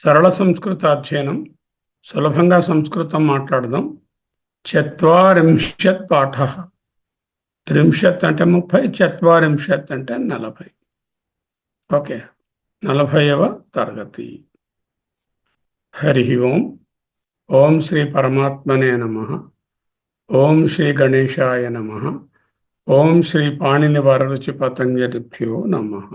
సరళ సంస్కృత అధ్యయనం సులభంగా సంస్కృతం మాట్లాడదాం. చత్వారింశత్ పాఠ. త్రింశత్ అంటే 30, చత్వారింశత్ అంటే 40. ఓకే, 40వ తరగతి. హరి ఓం. ఓం శ్రీ పరమాత్మనే నమః. ఓం శ్రీ గణేశాయ నమః. ఓం శ్రీ పాణిని వరరుచి పతంజలిభ్యో నమః.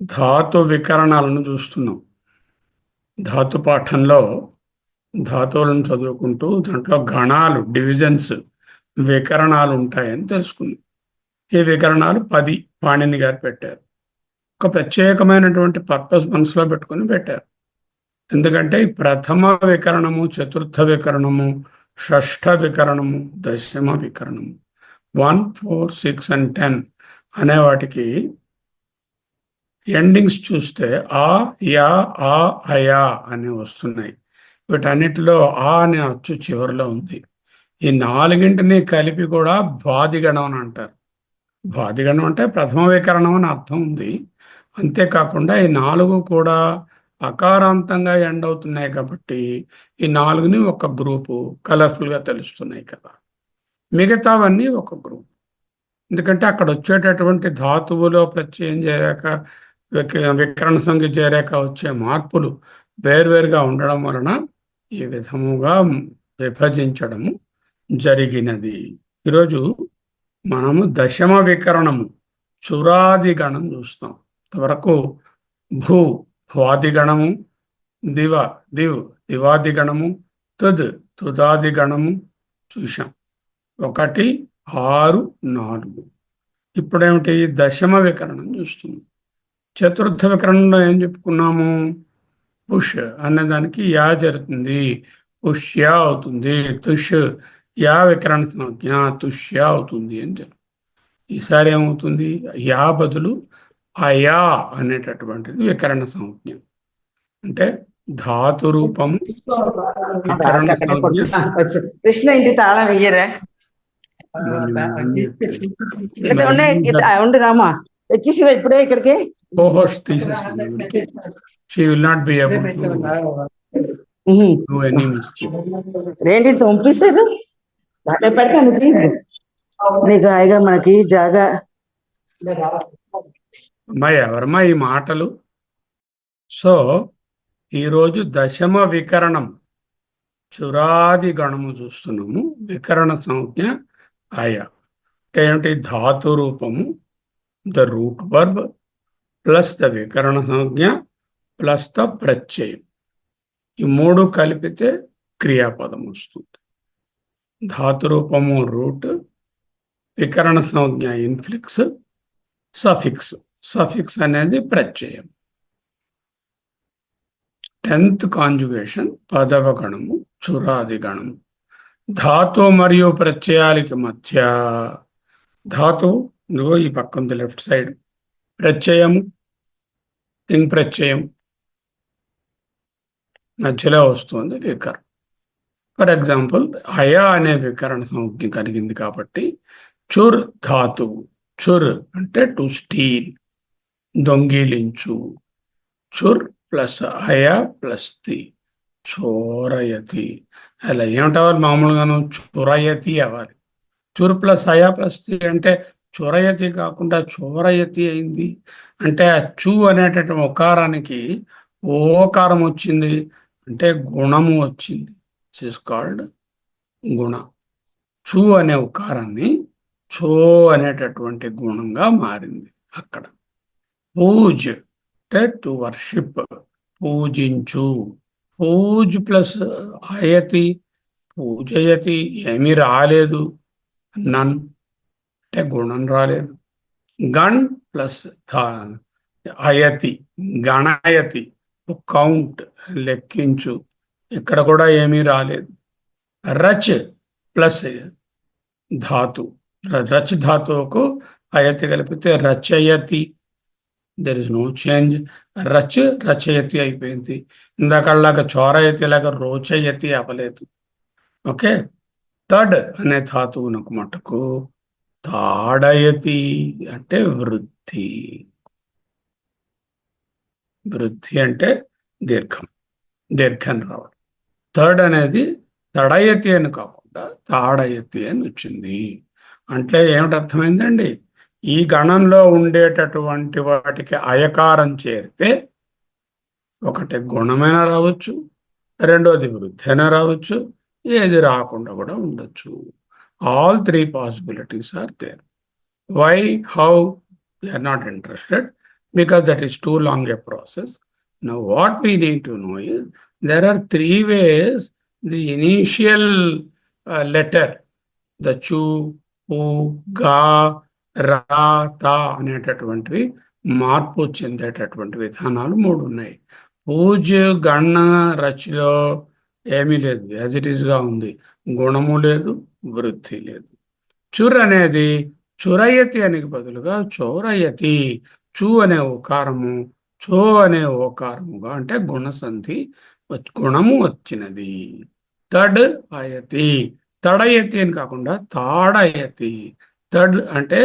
ధాతు వికరణాలను చూస్తున్నాం. ధాతు పాఠంలో ధాతువులను చదువుకుంటూ దాంట్లో గణాలు, డివిజన్స్, వికరణాలు ఉంటాయని తెలుసుకున్నాం. ఈ వికరణాలు 10 పాణిని గారు పెట్టారు. ఒక ప్రత్యేకమైనటువంటి పర్పస్ మనసులో పెట్టుకుని పెట్టారు. ఎందుకంటే ఈ ప్రథమ వికరణము, చతుర్థ వికరణము, షష్ఠ వికరణము, దశమ వికరణము, 1, 4, 6 and 10 అనే వాటికి ఎండింగ్స్ చూస్తే ఆ, యా, ఆ, అయా అని వస్తున్నాయి. వీటన్నిటిలో ఆ అనే అచ్చు చివరిలో ఉంది. ఈ నాలుగింటిని కలిపి కూడా ద్వాదిగణం అని అంటారు. ద్వాదిగణం అంటే ప్రథమ వికరణం అని అర్థం ఉంది. అంతేకాకుండా ఈ 4 కూడా అకారాంతంగా ఎండ్ అవుతున్నాయి కాబట్టి ఈ 4ని ఒక గ్రూపు కలర్ఫుల్గా తెలుస్తున్నాయి కదా. మిగతావన్నీ ఒక గ్రూప్. ఎందుకంటే అక్కడ వచ్చేటటువంటి ధాతువులో ప్రత్యయం చేరాక వికరణ సంఖ్య చేరాక వచ్చే మార్పులు వేర్వేరుగా ఉండడం వలన ఈ విధముగా విభజించడము జరిగినది. ఈరోజు మనము దశమ వికరణము చురాదిగణం చూస్తాం. ఇంతవరకు భూ భ్వాదిగణము, దివ దివాదిగణము, తుదాదిగణము చూశాం. 1, 6, 4. ఇప్పుడేమిటి? దశమ వికరణం చూస్తున్నాం. చతుర్థ వికరణంలో ఏం చెప్పుకున్నాము? పుష్ అన్నదానికి యా జరుగుతుంది, పుష్య అవుతుంది. తుష్ యా వికరణ సంజ్ఞ, తుష్య అవుతుంది అని చెప్పి. ఈసారి ఏమవుతుంది? యా బదులు అయా అనేటటువంటిది వికరణ సంజ్ఞ. అంటే ధాతు రూపము వికరణ సంజ్ఞ. కృష్ణ ఇంటి తాళం వెయ్యరా? ఉండి రామా, వచ్చేసిందా ఇప్పుడే ఇక్కడికి? కోహోస్ట్ తీసేసింది. She will not be able to do any mistake. ఏంటి పంపిస్తారు? బాగా పెడతాను నీకు హాయిగా, మనకి జాగా. అమ్మా, ఎవరమ్మా ఈ మాటలు? సో ఈరోజు దశమ వికరణం చురాది గణము చూస్తున్నాము. వికరణ సంజ్ఞ అయ అంటే ఏమిటి? ధాతు రూపము, the root verb plus the వికరణ సంజ్ఞ ప్లస్ ద ప్రత్యయం. ఈ 3 కలిపితే క్రియాపదం వస్తుంది. ధాతు రూపము రూట్, వికరణ సంజ్ఞ ఇన్ఫ్లిక్స్, సఫిక్స్ అనేది ప్రత్యయం. 10th కాంజుగేషన్ పదవ గణము చురాది గణము. ధాతు మరియు ప్రత్యయాలకి మధ్య ధాతు ఇదిగో ఈ పక్కంది లెఫ్ట్ సైడ్, ప్రత్యయము తింగ్ ప్రత్యయం మధ్యలో వస్తుంది వికరణం. ఫర్ ఎగ్జాంపుల్ అయా అనే వికరణ సంజ్ఞ కలిగింది కాబట్టి చుర్ ధాతువు. చుర్ అంటే టు స్టీల్, దొంగిలించు. చుర్ ప్లస్ అయా ప్లస్ తి, చోరయతి. అలా ఏమిటవాలి? మామూలుగాను చురయతి అవ్వాలి. చుర్ ప్లస్ అయా ప్లస్ తి అంటే చొరయతి కాకుండా చోరయతి అయింది. అంటే ఆ చూ అనేటటువంటి ఒకారానికి ఓకారం వచ్చింది అంటే గుణము వచ్చింది. ఇస్ కాల్డ్ గుణ. చూ అనే ఉకారాన్ని చో అనేటటువంటి గుణంగా మారింది అక్కడ. పూజ్ అంటే టు వర్షిప్, పూజించు. పూజ్ ప్లస్ అయతి, పూజయతి. ఏమీ రాలేదు, నన్ అంటే గుణం రాలేదు. గణ్ ప్లస్ అయతి, గణయతి, కౌంట్ లెక్కించు. ఇక్కడ కూడా ఏమీ రాలేదు. రచ్ ప్లస్ ధాతు, రచ్ ధాతువుకు అయతి కలిపితే రచయతి. There is no change. రచ్ రచయతి అయిపోయింది. ఇందాకలాగా చోరయతి లాగా రోచయతి అవ్వలేదు. ఓకే. తడ్ అనే ధాతువునకు మటుకు తాడయతి అంటే వృద్ధి. వృద్ధి అంటే దీర్ఘం రావడం. థర్డ్ అనేది తడయతి అని కాకుండా తాడయతి అని వచ్చింది. అంటే ఏమిటి అర్థమైందండి? ఈ గణంలో ఉండేటటువంటి వాటికి అయకారం చేరితే ఒకటి గుణమైనా రావచ్చు, రెండోది వృద్ధి అయినా రావచ్చు, ఏది రాకుండా కూడా ఉండొచ్చు. All three possibilities are there. Why, how, we are not interested because that is too long a process. Now, what we need to know is there are three ways the initial letter, the chu, pu, ga, ra, ta అనేటటువంటివి మార్పు చెందేటటువంటి విధానాలు మూడు ఉన్నాయి. పూజ గణ రచిలో ఏమీ లేదు, as it ఈస్గా ఉంది. గుణము లేదు, వృద్ధి లేదు. చుర్ అనేది చురయతి అనికి బదులుగా చోరయతి. చు అనే ఓకారము, చో అనే ఓకారముగా అంటే గుణసంధి గుణము వచ్చినది. తడ్ అయతి, తడయతి అని కాకుండా తాడయతి. తడ్ అంటే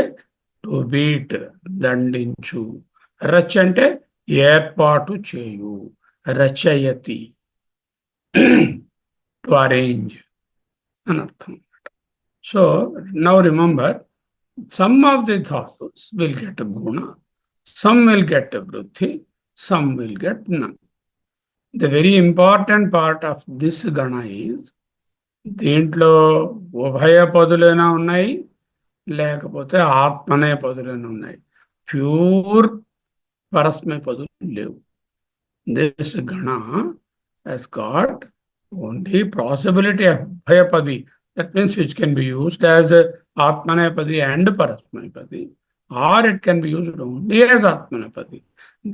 టు బీట్, దండించు. రచ్ అంటే ఏర్పాటు చేయు, రచయతి, టు అరేంజ్ అని అర్థం. So now remember, some of the dhatus will get a guna, some will get a vruddhi, some will get none. The very important part of this gana is దీంట్లో ఉభయ పదులైనా ఉన్నాయి, లేకపోతే ఆత్మనే పదులైనా ఉన్నాయి. ప్యూర్ పరస్మయ పదులు లేవు. This Gana has got only possibility of bhayapadi. That means which can be used as Atmanepadi and Parasmapadi, or it can be used only as Atmanepadi.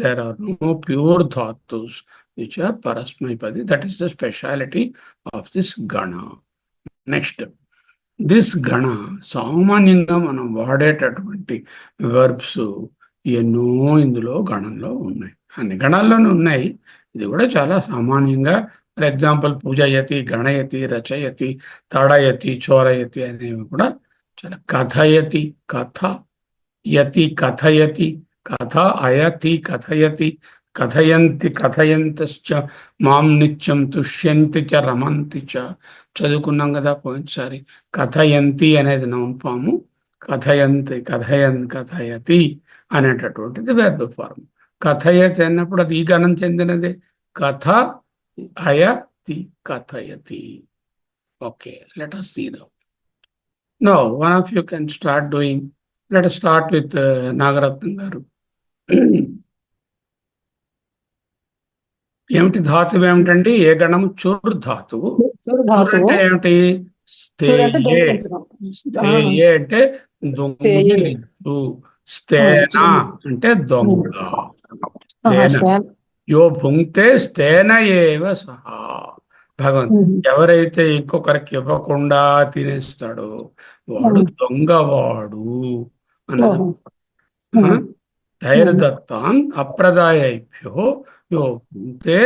There are no pure dhatus which are Parasmapadi. That is the speciality of this Gana. Next, this Gana, సామాన్యంగా మనం వాడేటటువంటి verbs ఎన్నో ఇందులో గణంలో ఉన్నాయి, అన్ని గణాల్లోనూ ఉన్నాయి. ఇది కూడా చాలా సామాన్యంగా, ఫర్ ఎగ్జాంపుల్ పూజయతి, గణయతి, రచయతి, తాడయతి, చోరయతి అనేవి కూడా చాలా. కథయతి, కథ, యతి, కథయతి, కథ, అయతి, కథయతి, కథయంతి, కథయంతశ్చ మాం నిత్యం తుష్యంతి చ రమంతి చ. చదువుకున్నాం కదా పోయినసారి. కథయంతి అనేది నౌన్ ఫాము, కథయంతి, కథయతి అనేటటువంటిది వెర్బ్ ఫార్మ్. కథయతి అన్నప్పుడు అది ఈ గణం చెందినదే. కథ ayati kathayati. Okay, let us see now. Now, one of you can start doing. Let us start with Nagaratnam garu. ఏమిటి ధాతువు ఏమిటండి? ఏ గణము? చుర్ ధాతువు. చుర్ అంటే ఏమిటి? స్థేయే. స్థేయే అంటే దొంగిలించు. స్థేన అంటే దొంగ. స్థేన. యో భుంక్తే స్థేన ఏవ సహా. భగవంతుడు ఎవరైతే ఇంకొకరికి ఇవ్వకుండా తినేస్తాడో వాడు దొంగవాడు అన్నది. ధైర్యదత్తాన్ అప్రదాయేభ్యో యో భుంక్తే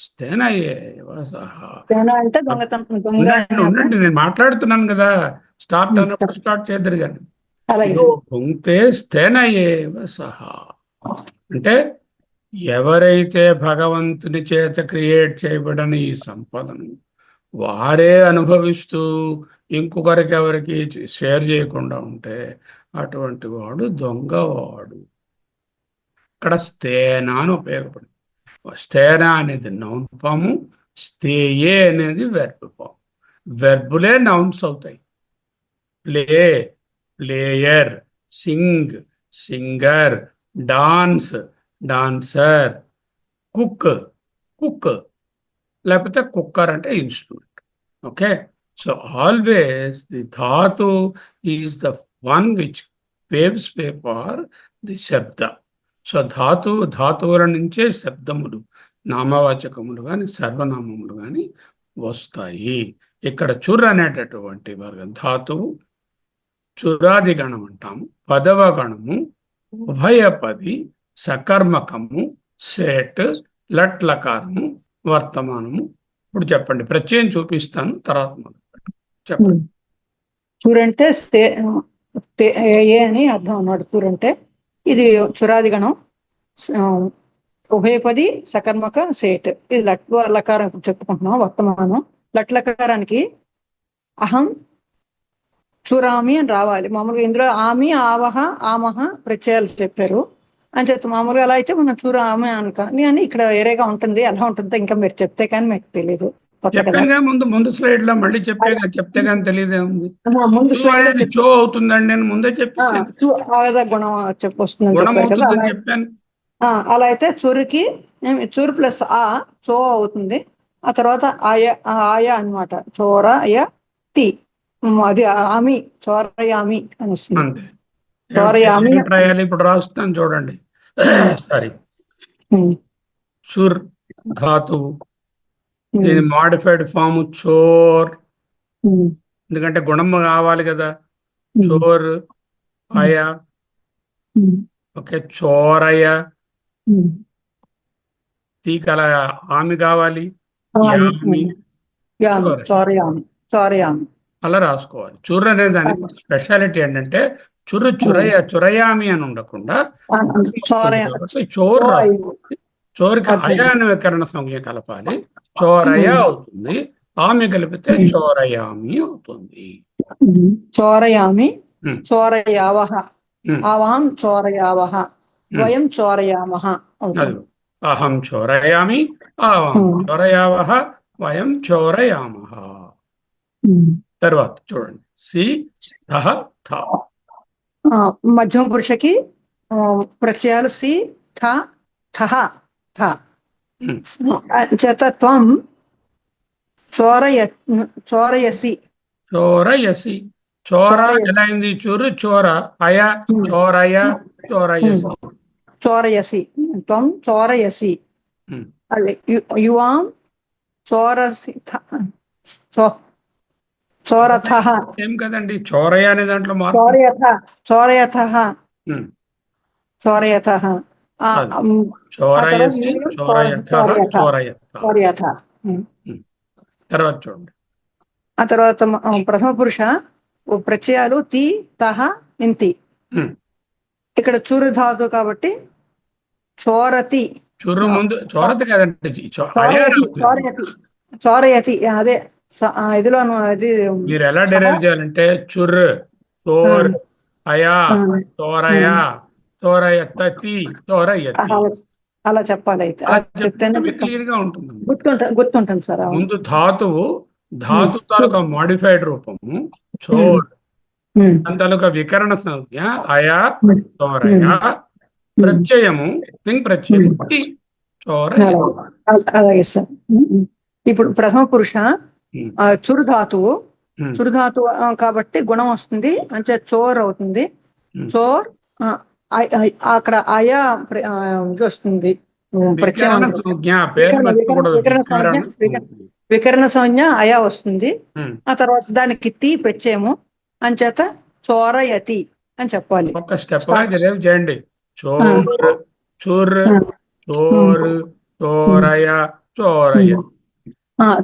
స్థేన ఏవ సహా. ఉండండి, నేను మాట్లాడుతున్నాను కదా. స్టార్ట్ అన్నప్పుడు స్టార్ట్ చేద్దరు కానీ. యో భుంక్తే స్థేన ఏవ సహా అంటే ఎవరైతే భగవంతుని చేత క్రియేట్ చేయబడిన ఈ సంపదను వారే అనుభవిస్తూ ఇంకొకరికి ఎవరికి షేర్ చేయకుండా ఉంటే అటువంటి వాడు దొంగవాడు. ఇక్కడ స్థేన అని ఉపయోగపడింది. స్థేన అనేది నౌన్ ఫాము, స్థేయే అనేది వెర్బ్ ఫామ్. వెర్బులే నౌన్స్ అవుతాయి. Play, player, sing, singer, dance, dancer, cook, cook, లేకపోతే కుక్కర్ అంటే instrument. Okay, so always the ధాతు is the one which paves way for the శబ్ద. సో ధాతువుల నుంచే శబ్దములు, నామవాచకములు కానీ సర్వనామములు కానీ వస్తాయి. ఇక్కడ చుర్ అనేటటువంటి వర్గం ధాతువు చురాది గణం అంటాము. పదవ గణము ఉభయపది, సకర్మకము, సేట్, లట్లకారము, వర్తమానము. ఇప్పుడు చెప్పండి, ప్రత్యయం చూపిస్తాను, తర్వాత చెప్పండి. చూరంటే ఏ అని అర్థం అన్నాడు. చూరంటే ఇది చురాది గణం. ఉభయపది సకర్మక సేట్. ఇది లకారం ఇప్పుడు చెప్పుకుంటున్నాం వర్తమానం. లట్లకారానికి అహం చూరామి అని రావాలి. మామూలుగా ఇందులో ఆమి, ఆవహ, ఆమహ ప్రత్యయాలు చెప్పారు అని చెప్తే మామూలుగా అలా అయితే మనం చూరామి అనుకని అని ఇక్కడ వేరేగా ఉంటుంది. ఎలా ఉంటుందో ఇంకా మీరు చెప్తే కానీ మీకు తెలియదు. కొత్త కదా. చెప్పానుగా ముందు స్లైడ్ లో మళ్ళీ చెప్తే కానీ తెలియదే ఉంది. ముందు చూ స్లైడ్ లో అనేది చో అవుతుందండి, నేను ముందే చెప్పేసాను. ఆవేద గుణం వస్తుందని గుణం చెప్పారు కదా. అవుతుందని చెప్పాను. అలా అయితే చురుకి చురు ప్లస్ ఆ చో అవుతుంది. ఆ తర్వాత ఆయా అన్నమాట. చోరయ తి, అది ఆమి, చోరయామి అని వస్తుంది. అంతే. చోరయామి రాయాలి ఇప్పుడు రాస్తాను చూడండి. సారీ, సుర్ ధాతువు, దీని మాడిఫైడ్ ఫామ్ చోర్, ఎందుకంటే గుణం కావాలి కదా. చోర్ అయ, ఓకే, చోరయ, తీకల ఆమె కావాలి, యామి, చోరయామి, చోరయామి అలా రాసుకోవాలి. చుర్రు అనే దానికి స్పెషాలిటీ ఏంటంటే చురయామి అని ఉండకుండా కాబట్టి చోర్ రావాలి. చోరికి అయ అనే వికరణ సంజ్ఞ కలపాలి, చోరయ అవుతుంది. ఆమె కలిపితే చోరయామి అవుతుంది. చోరయామి, చోరయావహ, ఆవాం చోరయావహ, వయం చోరయామహ అవుతుంది. అహం చోరయామి, ఆవాం చోరయావహ, వయం చోరయామహ. తర్వాత చూడండి, సి థ థ. మధ్యమ పురుషకి ప్రత్యయాలు సి థ థ థ. చేత త్వం చోరయసి. చోరయసి, చోర ఎలా అయింది? చూరు చోర, అయ చోరయ, చోరయసి. చోరయసి, త్వం చోరయసి. అదే యువాం చోరసి, చోరథ. ఏం కదండి, చోరయ అనే దాంట్లో మార్పు. చోరయథ, చోరయథ, చోరయథ. చోరయసి, చోరయథ, చోరయథ. తర్వాత చూడండి. ఆ తర్వాత ప్రథమ పురుష ప్రత్యయాలు తి, తహ, ఇంతి. ఇక్కడ చూరు ధాతు కాబట్టి చోరతి. చూరు ముందు చోరతి కదండి, చోరయతి. అదే ఇదిలోను అది మీరు ఎలా డెరైవ్ చేయాలంటే చుర్, చోర్, అయా, చోరయ, చోరయతి, చోరయతి అలా చెప్పాలి. అయితే చెప్తేనే క్లియర్ గా ఉంటుంది. గుర్తుంటుంది సార్. ముందు ధాతువు, ధాతు తాలూకా మాడిఫైడ్ రూపము చోర్, దాని తాలూకా వికరణ సంజ్ఞ అయా, చోరయ, ప్రత్యయము లింగ్ ప్రత్యయము టి, చోరయ. అలాగే సార్. ఇప్పుడు ప్రథమ పురుష చురుధాతువు, చురుధాతువు కాబట్టి గుణం వస్తుంది అంటే చోర్ అవుతుంది. చోర్ అక్కడ ఆయా వస్తుంది. వికరణ సంజ్ఞ అయా వస్తుంది. ఆ తర్వాత దానికి తి ప్రత్యయము అంచేత చోరయతి అని చెప్పాలి. ఒక స్టెప్ చేయండి. చోర్, చుర్, చోర్, చోరయ, చోరయ.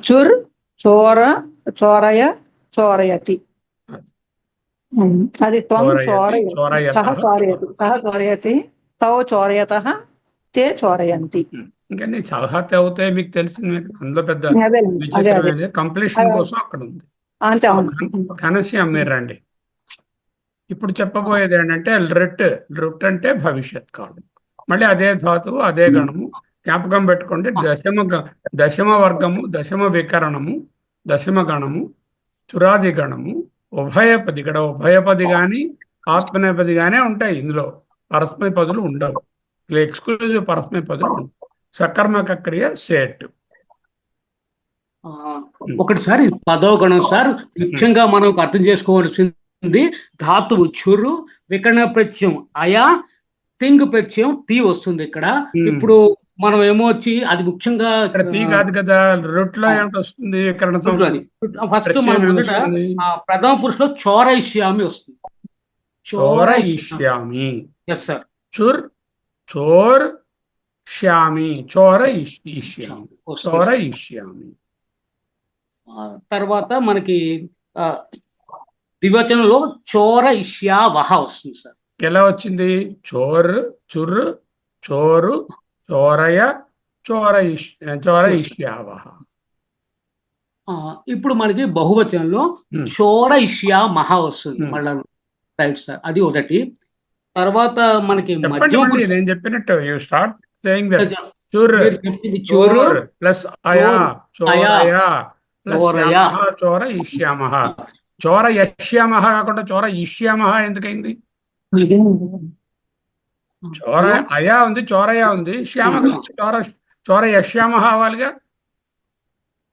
చుర్, చోర, చోరయ, చోరయతి. అది త్వం చోరయతి, సహ చోరయతి, సహ చోరయతి, తౌ చోరయత, తే చోరయంతి. ఇంకా నేను సహత అవుతాయి మీకు తెలిసింది. అందులో పెద్ద కంప్లీషన్ కోసం అక్కడ ఉంది. ఘనశ్యాం మీరు రండి. ఇప్పుడు చెప్పబోయేది ఏంటంటే రుట్ అంటే భవిష్యత్ కాలం. మళ్ళీ అదే ధాతువు, అదే గణము. జ్ఞాపకం పెట్టుకోండి. దశమ వర్గము, దశమ వికరణము, దశమ గణము, చురాది గణము, ఉభయపది. ఇక్కడ ఉభయపది కానీ ఆత్మనేపది గానే ఉంటాయి. ఇందులో పరస్మయ పదులు ఉండవు. ఎక్స్క్లూజివ్ పరస్మయ పదులు ఉండవు. సకర్మక క్రియ సేట్. ఒకటిసారి పదో గణం సార్, ముఖ్యంగా మనం అర్థం చేసుకోవాల్సింది ధాతువు చురు, వికరణ ప్రత్యయం అయా, తింగ్ ప్రత్యయం తి వస్తుంది ఇక్కడ. ఇప్పుడు మనం ఏమొచ్చి అది ముఖ్యంగా తి కాదు కదా, రూట్ లో ఏమిటి వస్తుంది? ఫస్ట్ మనం మొదట ప్రథమ పురుషులో చోరైష్యామి వస్తుంది. చోరైష్యామి. Yes sir. చుర్, చోర్, శ్యామి, చోరైష్యామి, చోరైష్యామి. తర్వాత మనకి ద్వివచనంలో చోరైష్యావహ వస్తుంది సార్. ఎలా వచ్చింది? చోర్, చుర్, చోరు, చోరయ చోరయిష్యావహ. ఇప్పుడు మనకి బహువచనంలో Hmm. చోర ఇష్యా మహా వస్తుంది Hmm. మళ్ళా. రైట్ సార్, అది ఒకటి. తర్వాత మనకి చెప్పండి మధ్యమ మళ్ళీ పురుష నేను చెప్పినట్టు యూ స్టార్ట్ సేయింగ్ దట్. చూర్ మీరు చెప్పింది చూరు, చోర్ ప్లస్ అయా చోర్, అయా, చోరయ ప్లస్ చోరయ. చోర ఇష్యామహ. చోర యష్యామహ కాకుండా చోర ఇష్యామహ ఎందుకైంది? చోర అయా ఉంది, చోరయ ఉంది, శ్యామ కలిసి చోర యష్యామహ అవ్వాలిగా.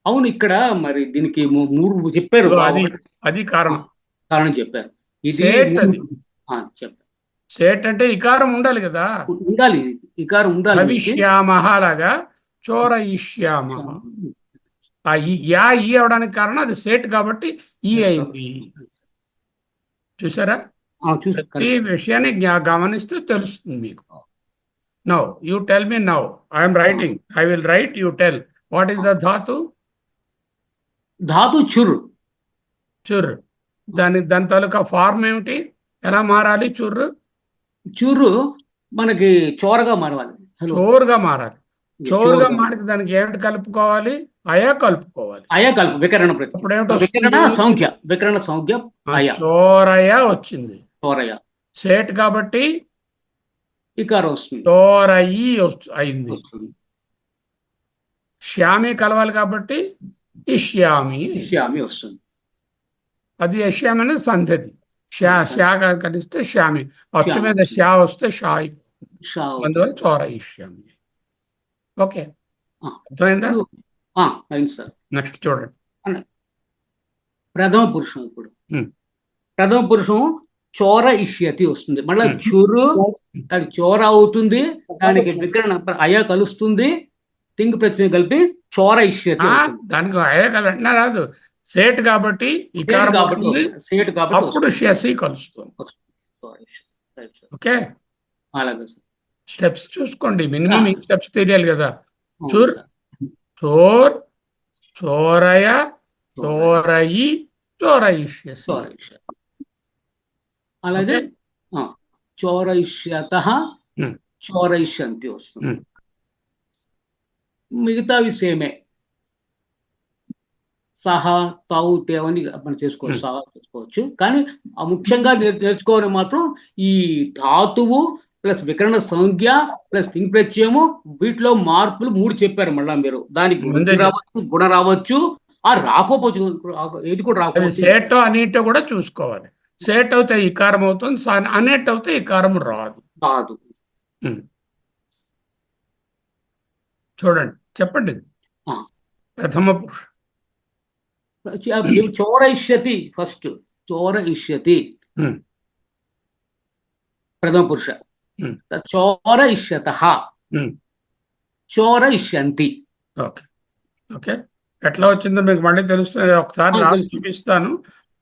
అవును, ఇక్కడ మరి దీనికి మూడు చెప్పారు. సో అది కారణం. కారణం చెప్పారు. ఇది సేట్ అది. చెప్పారు. సేట్ అంటే ఇకారం ఉండాలి కదా. ఉండాలి, ఇకారం ఉండాలి. భవిష్యామహ లాగా చోర ఇష్యామహ. ఆ ఈ అవడానికి కారణం అది సేట్ కాబట్టి ఈ అయింది. చూసారా? ప్రతి విషయాన్ని గమనిస్తూ తెలుస్తుంది మీకు. Now you tell me. Now I'm writing. I will write, you tell what is the ధాతు. ధాతు చుర్. చుర్. దాని తాలూకా ఫార్మ్ ఏమిటి? ఎలా మారాలి? చుర్రు మనకి చోరగా మారాలి. చోరుగా మారాలి. చోరుగా మారికి దానికి ఏమిటి కలుపుకోవాలి? అయా కలుపుకోవాలి. అయా కలుపు వికరణ ప్రతి. ఇప్పుడు ఏమిటి? వికరణ సంఖ్య అయా. చోరయ వచ్చింది. చోరయ సేట్ కాబట్టి ఇకారం వస్తుంది. చోరయి అయింది. శ్యామి కలవాలి కాబట్టి ఇష్యామి వస్తుంది. అది యష్యామి అనేది సంధి. శ్యా కలిస్తే శ్యామి. అచ్చు మీద శ్యా వస్తే షాయి. అందువల్ల చోర ఇష్యామి. ఓకే, అర్థమైందా? అయింది సార్. నెక్స్ట్ చూడండి. ప్రథమ పురుషం. ఇప్పుడు ప్రథమ పురుషం చోర ఇష్యతి వస్తుంది. మళ్ళీ చురు అది చోర అవుతుంది. దానికి వికరణ అయా కలుస్తుంది. తింగ్ ప్రత్యయం కలిపి చోర ఇష్యతి. దానికి అయా వెంటనే రాదు. సేట్ కాబట్టి సేట్ కాబట్టి అప్పుడు షసి కలుస్తుంది. ఓకే, అలాగే సార్. స్టెప్స్ చూసుకోండి. మినిమం ఈ స్టెప్స్ తెలియాలి కదా. చూర్, చోర్, చోరయ, చోరయి, చోరయిష్యసి. అలాగే చోరయిష్యత, చోరయిష్యంతి వస్తుంది. మిగతావి సేమే. సహా, తావు, తేవని మనం చేసుకోవచ్చు. సహా చేసుకోవచ్చు. కానీ ముఖ్యంగా నేర్చుకోవడం మాత్రం ఈ ధాతువు ప్లస్ వికరణ సంజ్ఞ ప్లస్ తింగ్ ప్రత్యయము, వీటిలో మార్పులు 3 చెప్పారు. మళ్ళా మీరు దానికి వృద్ధి రావచ్చు, గుణ రావచ్చు, రాకపోవచ్చు, ఏది కూడా రాకపోవచ్చు. సేటో అనీటో కూడా చూసుకోవాలి. సేట్ అవుతే ఇకారం అవుతుంది, అనేట్ అవుతే ఇకారం రాదు. చూడండి, చెప్పండి. ప్రథమ పురుష చోరయిష్యతి. ఫస్ట్ చోరయిష్యతి ప్రథమ పురుష. చోరయిష్యత, చోరయిష్యంతి. ఓకే ఓకే, ఎట్లా వచ్చిందో మీకు మళ్ళీ తెలుస్తుంది. ఒకసారి రాసి చూపిస్తాను,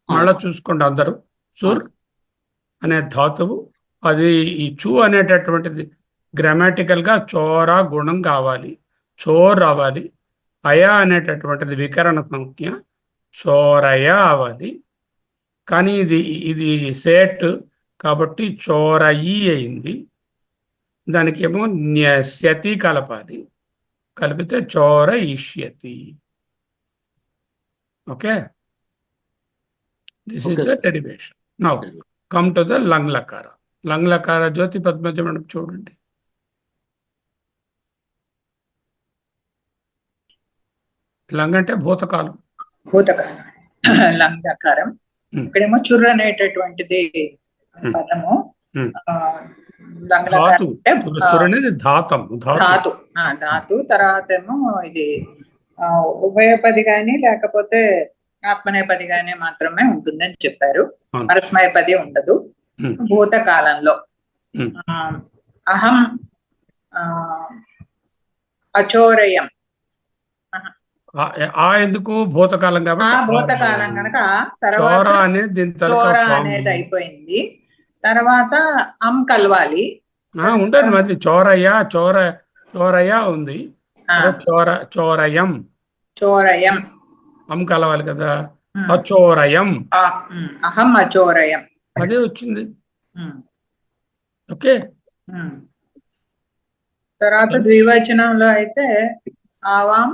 మళ్ళీ చూసుకోండి అందరూ. సుర్ అనే ధాతువు, అది ఈ చూ అనేటటువంటిది గ్రామాటికల్గా చోర గుణం కావాలి, చోర్ రావాలి. అయా అనేటటువంటిది వికరణ సంఖ్య, చోరయ అవ్వాలి. కానీ ఇది సేట్ కాబట్టి చోరయి అయింది. దానికేమో న్యస్యతి కలపాలి, కలిపితే చోర ఇష్యతి. Okay, this is the derivation. Now come to the లంగ్ లకార. లంగ్ లకార జ్యోతి పద్మజ మేడం చూడండి. లంగ్ అంటే భూతకాలం. లంగ్ లకారం. ఇక్కడేమో చుర్రు అనేటటువంటిది పదము. ధాతు. తర్వాత ఏమో ఇది ఉభయపది గాని లేకపోతే ఆత్మనేపది గాని మాత్రమే ఉంటుందని చెప్పారు. పరస్మయపది ఉండదు. భూతకాలంలో అహం అచోరయం. ఎందుకు? భూతకాలం కాబట్టి భూతకాలం కనుక తర్వాత చోర అనేది అయిపోయింది. తర్వాత అం కలవాలి. ఉంటుంది మధ్య చోరయ ఉంది, చోరయం అం కలవాలి కదా. అచోరయం, అహం అచోరయం, అదే వచ్చింది. ఓకే, తర్వాత ద్వివచనంలో అయితే ఆవాం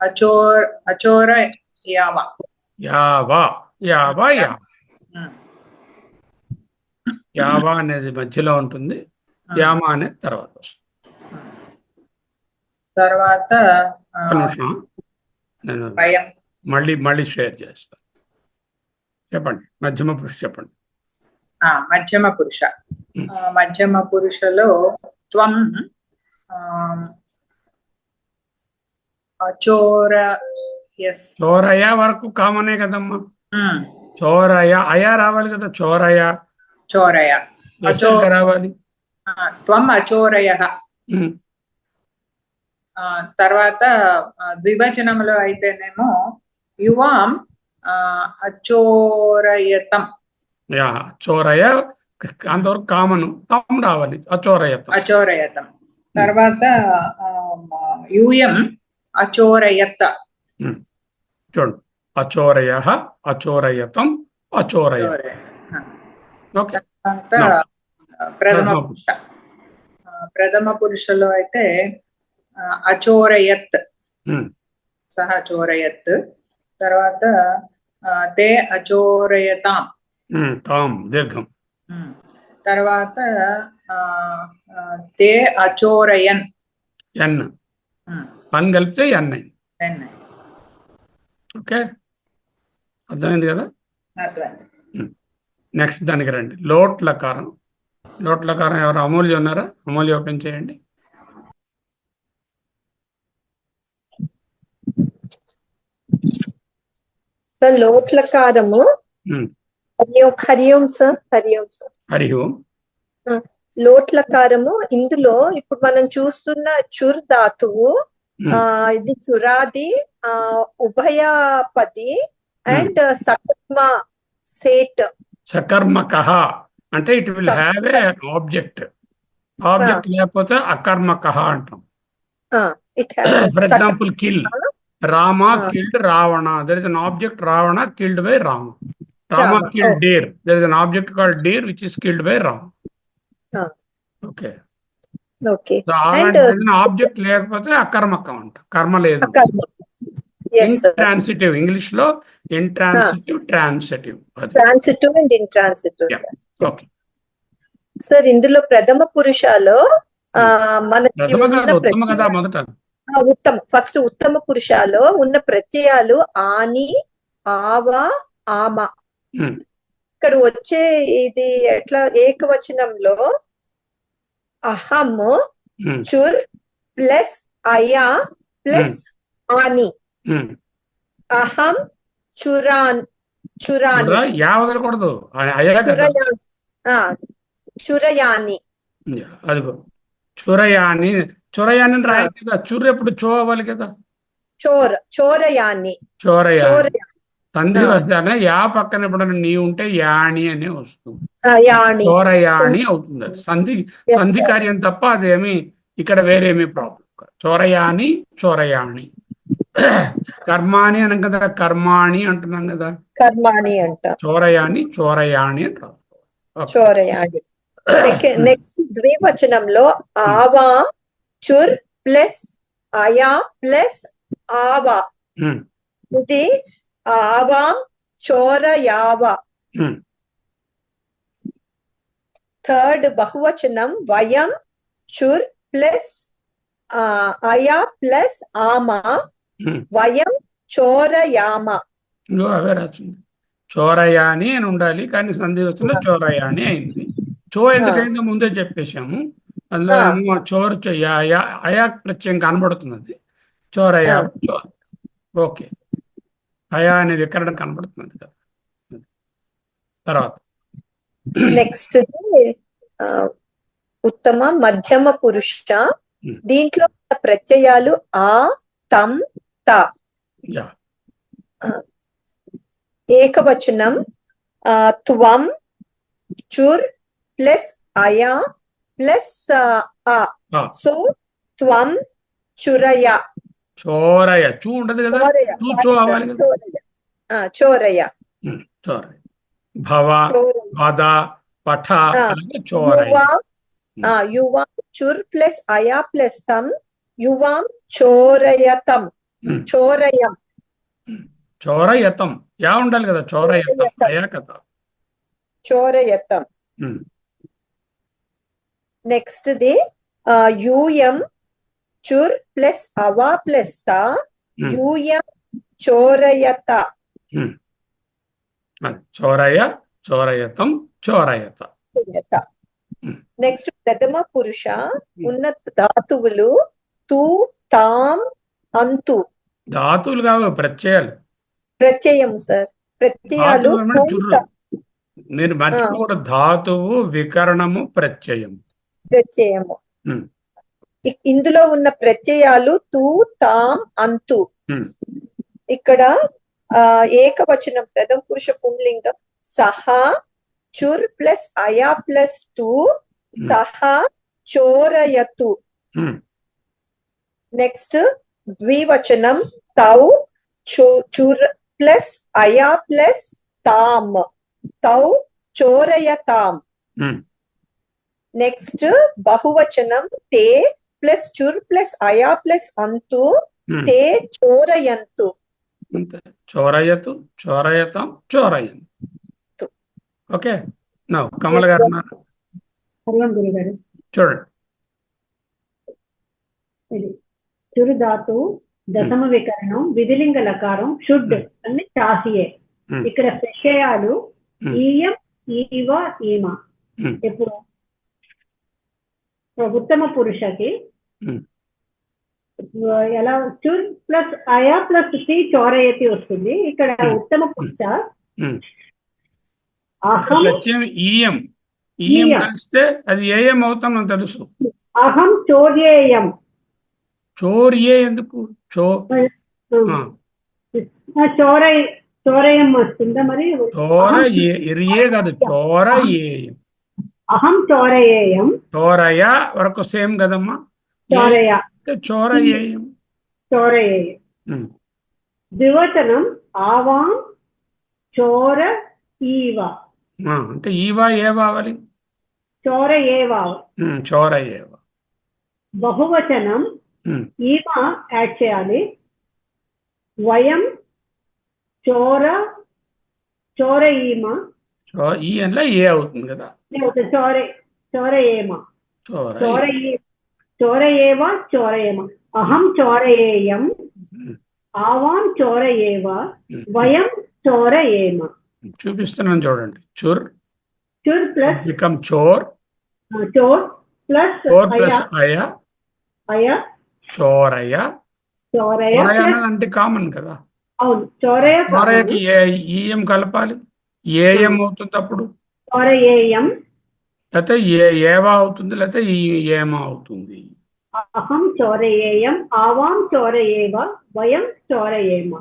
అచోర యావా. యావా యావా యా ఉమ్, యావా అనేది మధ్యలో ఉంటుంది, యామ అనేది తర్వాత వస్తుంది. తర్వాత ఒక నిమిషం, నేను భయం. మళ్ళీ షేర్ చేస్తాను. చెప్పండి, మధ్యమ పురుష చెప్పండి. మధ్యమ పురుష. మధ్యమ పురుషలో త్వం అచోర. ఎస్, చోరయ వరకు కామనే కదమ్మా. చోరయ అయా రావాలి కదా, చోరయ చోరయ. ఎస్ఎల్గా రావాలి. త్వం అచోరయ. ఉమ్, తర్వాత ద్వివచనంలో అయితేనేమో యువాం అచోరయతం. యా చోరయ అంతవరకు కామను, తం రావాలి, అచోరయతం. అచోరయతం. తర్వాత యూయం అచోరయత. చూడండి, అచోరయ అచోరయతం అచోరయ. ఓకే. తర్వాత ప్రథమ పురుష. ప్రథమ పురుషలో అయితే అచోరయత్, సహ చోరయత్. తర్వాత తే అచోరయతాం, తాం దీర్ఘం. తర్వాత తే అచోరయన్, ఎన్ పని కలిపితే ఎన్ అయింది. ఓకే, అర్థమైంది కదా. నెక్స్ట్ దానికి రండి, లోట్ లకారం. లోట్ లకారం ఎవరు? అమూల్య ఉన్నారా? అమూల్య ఓపెన్ చేయండి. లోట్లకారము. హరి ఓం సార్. హరి ఓం సార్. హరి ఓం. లోట్లకారము ఇందులో ఇప్పుడు మనం చూస్తున్న చుర్ ధాతువు, ఇది చురాది, ఉభయపది అండ్ సకర్మ సేట్. సకర్మకః అంటే it will have a object. Object లేకపోతే అకర్మకః అంటాం. For example kill, Rama killed Ravana. There is an object Ravana killed by Rama. Rama killed deer. There is an object called deer which is killed by Rama. Okay. Okay. So there is an object లేకపోతే అకర్మకం అంట, కర్మ లేదు. Intransitive English లో intransitive, transitive. Transitive and intransitive. Okay. Sir ఇందులో ప్రథమ పురుషాలో మనకి ఉత్తమ కదా మొదట. ఫస్ట్ ఉత్తమ పురుషాలో ఉన్న ప్రత్యయాలు ఆని, ఆవా, ఆమ. ఇక్కడ వచ్చే ఇది ఎట్లా ఏకవచనంలో అహం చుర్ ప్లస్ అయా ప్లస్ ఆని. అహం చురాని వదలకూడదు, చురయాని. అదిగో చురయాని. చొరయాని రాయాలి కదా, చుర్రు ఎప్పుడు చో అవ్వాలి కదా. చోరయాని. సంధి వస్తానే యా పక్కన ఎప్పుడైనా నీ ఉంటే యాణి అనే వస్తుంది, యాణి చోరయాణి అవుతుంది. సంధి కార్యం తప్ప అదేమి ఇక్కడ వేరేమి ప్రాబ్లం. చోరయాని చోరయాణి. కర్మాని అనం కదా, కర్మాణి అంటున్నాం కదా, కర్మాణి అంట. చోరయాని చోరయాణి అంటారు. చోరయాని. నెక్స్ట్ ద్వివచనంలో ఆవా చుర్ ప్లస్ అయా ప్లస్ ఆవా. ఇది ఆవా చోరయావా. థర్డ్ బహువచనం వయం చుర్ ప్లస్ అయా ప్లస్ ఆమా, వయం చోరయామ. అవే రాసింది, చోరయాని అని ఉండాలి కానీ సంధి వస్తున్న చోరయాని అయింది. చో ఎందుకైందో ముందే చెప్పేశాము. అందులో ఏమో చోరు అయా ప్రత్యయం కనబడుతున్నది, చోరయా చోర. ఓకే, అయా అనే వికరణం కనబడుతున్నది కదా. తర్వాత నెక్స్ట్ ఉత్తమ మధ్యమ పురుష. దీంట్లో ప్రత్యయాలు ఆ, తం, త. ఏకవచనం త్వం చుర్ ప్లస్ అయా ప్లస్ ఆ. సో త్వం చురయ. చోరయ చూ ఉంటది కదా, చోరయ. భవ వద పఠ చోరయ. యువాం చుర్ ప్లస్ అయా ప్లస్ తం యువాం చోరయతం Hmm. చోరయం చోరయతం యా ఉండాలి కదా, చోరయతం అయా కదా. చోరయతం. Hmm. నెక్స్ట్ ది యూయం చుర్ ప్లస్ అవా ప్లస్ తా Hmm. యూయం చోరయత. Hmm. అది చోరయ చోరయతం చోరయత. నెక్స్ట్ ప్రథమ పురుష ఉన్న ధాతువులు తూ తాం అంతు. ధాతువులు కావు, ప్రత్యయాలు. ప్రత్యయం సార్, ప్రత్యయాలు ధాతువు అంటే చుర్రు. మీరు మర్చిపోకూడదు, ధాతువు వికరణము ప్రత్యయం. ప్రత్యయము. Hmm. ఇందులో ఉన్న ప్రత్యయాలు తూ తాం అంతు. Hmm. ఇక్కడ ఏకవచనం ప్రథమ పురుష పుంలింగం సహా చుర్ ప్లస్ అయా ప్లస్ తూ సహా చోరయతు. Hmm. నెక్స్ట్ ద్వివచనం తౌ చుర్ ప్లస్ అయా ప్లస్ తామ్ తౌ చోరయతాం. Hmm. నెక్స్ట్ బహువచనం తే ప్లస్ చుర్ ప్లస్ అయా ప్లస్ అంతు Hmm. తే చోరయంతు. అంతే, చోరయతు చోరయతం చోరయంతు. ఓకే, నా కమల్ Yes, గారు sir. ఉన్నారు, హరివం గురుగారు. చూడండి. ఇది చురు ధాతు దశమ వికరణం విధిలింగ లకారం షుడ్ అన్ని చాసియే. Hmm. ఇక్కడ ప్రత్యయాలు Hmm. ఈయం ఈవ ఈమ. Hmm. ఇప్పుడు ఉత్తమ పురుషకి Hmm. ఎలా చుర్ ప్లస్ అయా ప్లస్ సి చోరయతి వస్తుంది. ఇక్కడ ఉత్తమ పురుష Hmm. అహం ప్రత్యయం ఈయం ఈయం ఈయం. కలిస్తే అది ఏఎం అవుతాం నాకు తెలుసు. అహం చోర్యేయం. చోర్యే ఎందుకు చోరయం వస్తుందా మరి? చోర ఇరియే కాదు, చోర ఏయం. అహం చోరయేయం. చోరయ వరకు సేమ్ కదమ్మా. చోరయ చోర ఏయం. చోరయేయం. Hmm. ద్వివచనం ఆవాం చోర ఈవ. అంటే ఈవా ఏ కావాలి? చోర ఏవా. చోర ఏవ. బహువచనం Hmm. ఈమ యాడ్ చేయాలి. వయం చోర చోర ఈమ. ఈ అలా ఏ అవుతుంది కదా. చోర ఏమ. చోర చోర ఏవ చోర ఏమ. అహం చోరయేయం. ఆవాం చోర ఏవ. వయం చోర ఏమ. చూపిస్తున్నాను చూడండి. చుర్ చుర్ ప్లస్ బికమ్ చోర్. చోర్ ప్లస్ చోర్ ప్లస్ అయ అయ చోరయ. చోరయ చోరయ అన్నది అంటే కామన్ కదా. అవును, చోరయ చోరయకి ఈఎం కలపాలి, ఏఎం అవుతుంది అప్పుడు. చోరయేయం. లేకపోతే ఏవా అవుతుంది, లేకపోతే ఏమా అవుతుంది. అహం చోరయేయం. ఆవాం చోరయేవ. వయం చోరయేమ.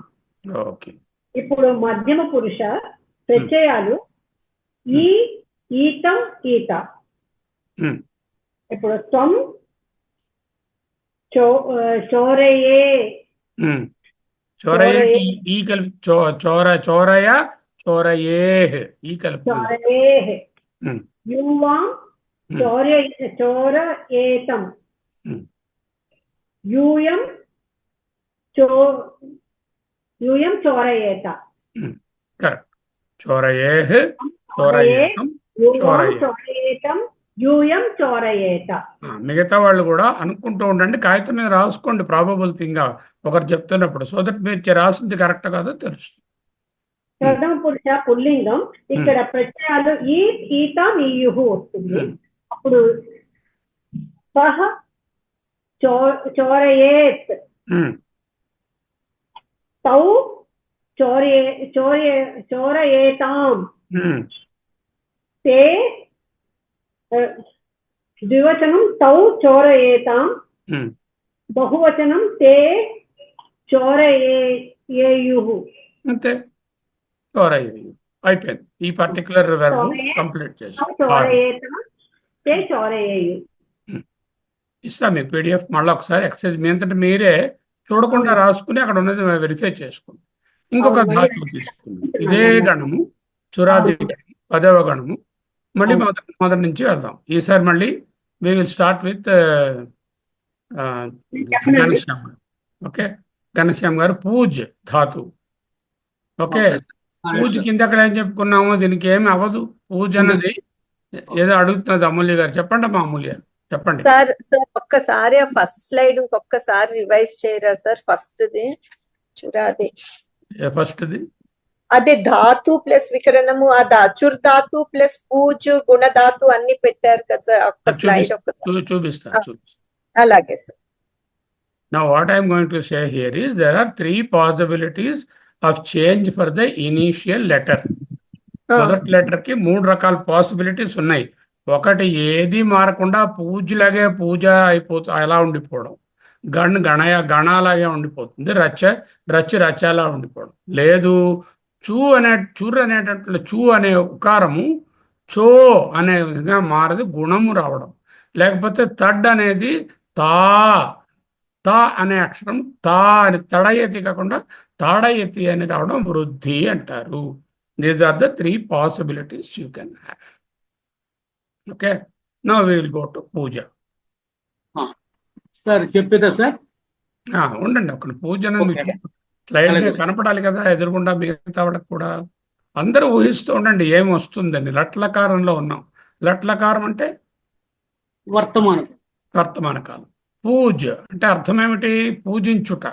ఓకే. ఇప్పుడు మధ్యమ పురుష ప్రత్యయాలు ఈ ఈతం ఈత. Hmm. ఇప్పుడు త్వం చోరయే. చోరయకి ఈ కలిపి చోరయ చోరయే ఈ కలిపి. చోరయే. యూవాం చోరయేతం. యూయం యూయం చోరయేత. కరెక్ట్. చోరయే చోరయేతం. చోరయేతం. యూయం చోరయేత. మిగతా వాళ్ళు కూడా అనుకుంటూ ఉండండి, కాగితం మీద రాసుకోండి ప్రాబబుల్ ఒకరు చెప్తున్నప్పుడు, సో దట్ మీరు రాసింది కరెక్ట్ కాదో తెలుస్తుంది. ప్రథమ పురుష పుల్లింగం. ఇక్కడ ప్రత్యయాలు ఈ ఈత ఈయుహు వస్తుంది. అప్పుడు సహ చోరయేత్. తౌ చోరయేతాం. తే ద్వివచనం తౌ చోరయేతాం. బహువచనం తే చోరయేయుః. అంతే, చోరయేయు అయిపోయింది. ఈ పర్టికులర్ వెర్బ్ కంప్లీట్ చేసి చోరయేతాం తే చోరయేయు. ఇస్తా మీకు PDF మళ్ళీ ఒకసారి ఎక్సర్సైజ్ మీ అంతటా మీరే చూడకుండా రాసుకుని అక్కడ ఉన్నది వెరిఫై చేసుకోండి. ఇంకొక ధాతువు తీసుకుంది, ఇదే గణము చురాది గణము 10వ గణము. మళ్ళీ మొదటి నుంచి వెళ్దాం. ఈసారి మళ్ళీ we will start with చెప్పండి. Ghanshyam. Okay, Ghanshyam గారు పూజ్ ధాతు. ఓకే, పూజ్ కింద అక్కడ ఏం చెప్పుకున్నాము, దీనికి ఏమి అవ్వదు. పూజ్ అన్నది ఏదో అడుగుతున్నది అమూల్య గారు. చెప్పండి అమ్మా అమూల్య, చెప్పండి. సార్ ఒక్కసారి ఆ ఫస్ట్ స్లైడ్ ఇంకొకసారి రివైజ్ చేయరా సార్? ఫస్ట్ ది చురాది, ఫస్ట్ది అదే ధాతు ప్లస్ వికరణము, ఆ చుర్ ధాతు ప్లస్ పూజ్ గుణధాతు అన్ని పెట్టారు కదా సార్. ఒక్క స్లైడ్ ఒక్కసారి చూపిస్తాను. అలాగే sir. Now what I am going to say here is there are 3 possibilities of change for the initial letter. మొదటి లెటర్ కి 3 రకాల పాసిబిలిటీస్ ఉన్నాయి. ఒకటి, ఏది మారకుండా పూజలాగే పూజ అయిపోతుంది, అలా ఉండిపోవడం. గణాలాగే ఉండిపోతుంది. రచ్చలా ఉండిపోవడం. లేదు, చుర్ అనేటట్లు చూ అనే ఉకారము చో అనే విధంగా మారది, గుణము రావడం. లేకపోతే తడ్ అనేది తా అనే అక్షరం తా అని తడయతి కాకుండా తాడయతి అని రావడం వృద్ధి అంటారు. These are the 3 possibilities you can have. Okay, now we will go to పూజ. సార్ చెప్పేదా సార్? ఉండండి, ఒక పూజ అనేది స్లైడ్ మీద కనపడాలి కదా ఎదురుగుండా, మిగతా వాళ్ళకి కూడా. అందరూ ఊహిస్తూ ఉండండి ఏమి వస్తుందని. లట్లకారంలో ఉన్నాం. లట్లకారం అంటే వర్తమాన కాలం. పూజ్ అంటే అర్థం ఏమిటి? పూజించుట.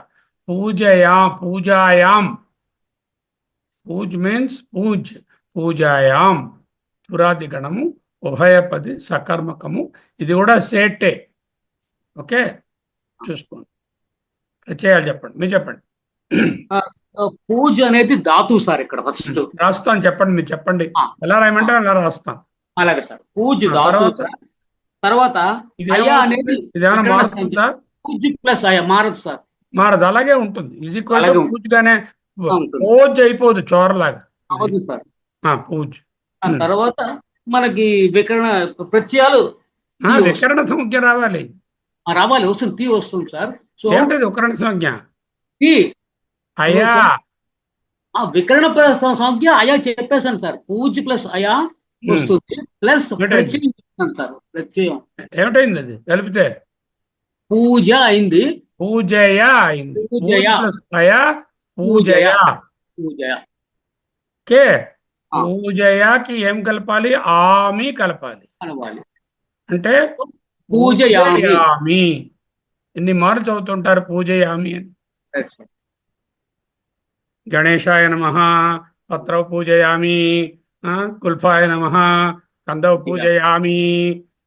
పూజాయాం. పూజ్ మీన్స్ పూజాయాం. పురాది గణము, ఉభయపది, సకర్మకము. ఇది కూడా సేటే. ఓకే, చూసుకోండి. చేయాలి, చెప్పండి, మీరు చెప్పండి. పూజ అనేది ధాతు సార్. ఇక్కడ ఫస్ట్ రాస్తాను, చెప్పండి, మీరు చెప్పండి. ఎలా రాయమంటే అలా రాస్తాను. అలాగే సార్, పూజ ధాతు. తర్వాత అయా అనేది ఇదేమైనా మారుతుందా? పూజ్ ప్లస్ అయా మారదు సార్. మారదు, అలాగే ఉంటుంది. ఇది కూడా పూజగానే పూజ్ అయిపోదు, చోరలాగా అవదు సార్. పూజ్. తర్వాత మనకి వికరణ ప్రత్యయాలు, వికరణ సంజ్ఞ రావాలి. వస్తుంది, తీ వస్తుంది సార్. సో ఏమిటది వికరణ సంజ్ఞ? తీ అయా. వికరణ సంజ్ఞ అయా చెప్పేశాను సార్. పూజ్ ప్లస్ అయా వస్తుంది, ప్లస్ ప్రత్యయం సార్. ప్రత్యయం ఏమిటైంది? అది కలిపితే పూజ అయింది, పూజయ అయింది. అయా పూజయ. ఓకే, పూజయాకి ఏం కలపాలి? ఆమి కలపాలి. అంటే పూజయామి. ఇన్ని మార్లు చదువుతుంటారు పూజయామి అని. గణేశాయ నమః పత్రౌ పూజయామి, కుల్ఫాయ నమః కందౌ పూజయామి.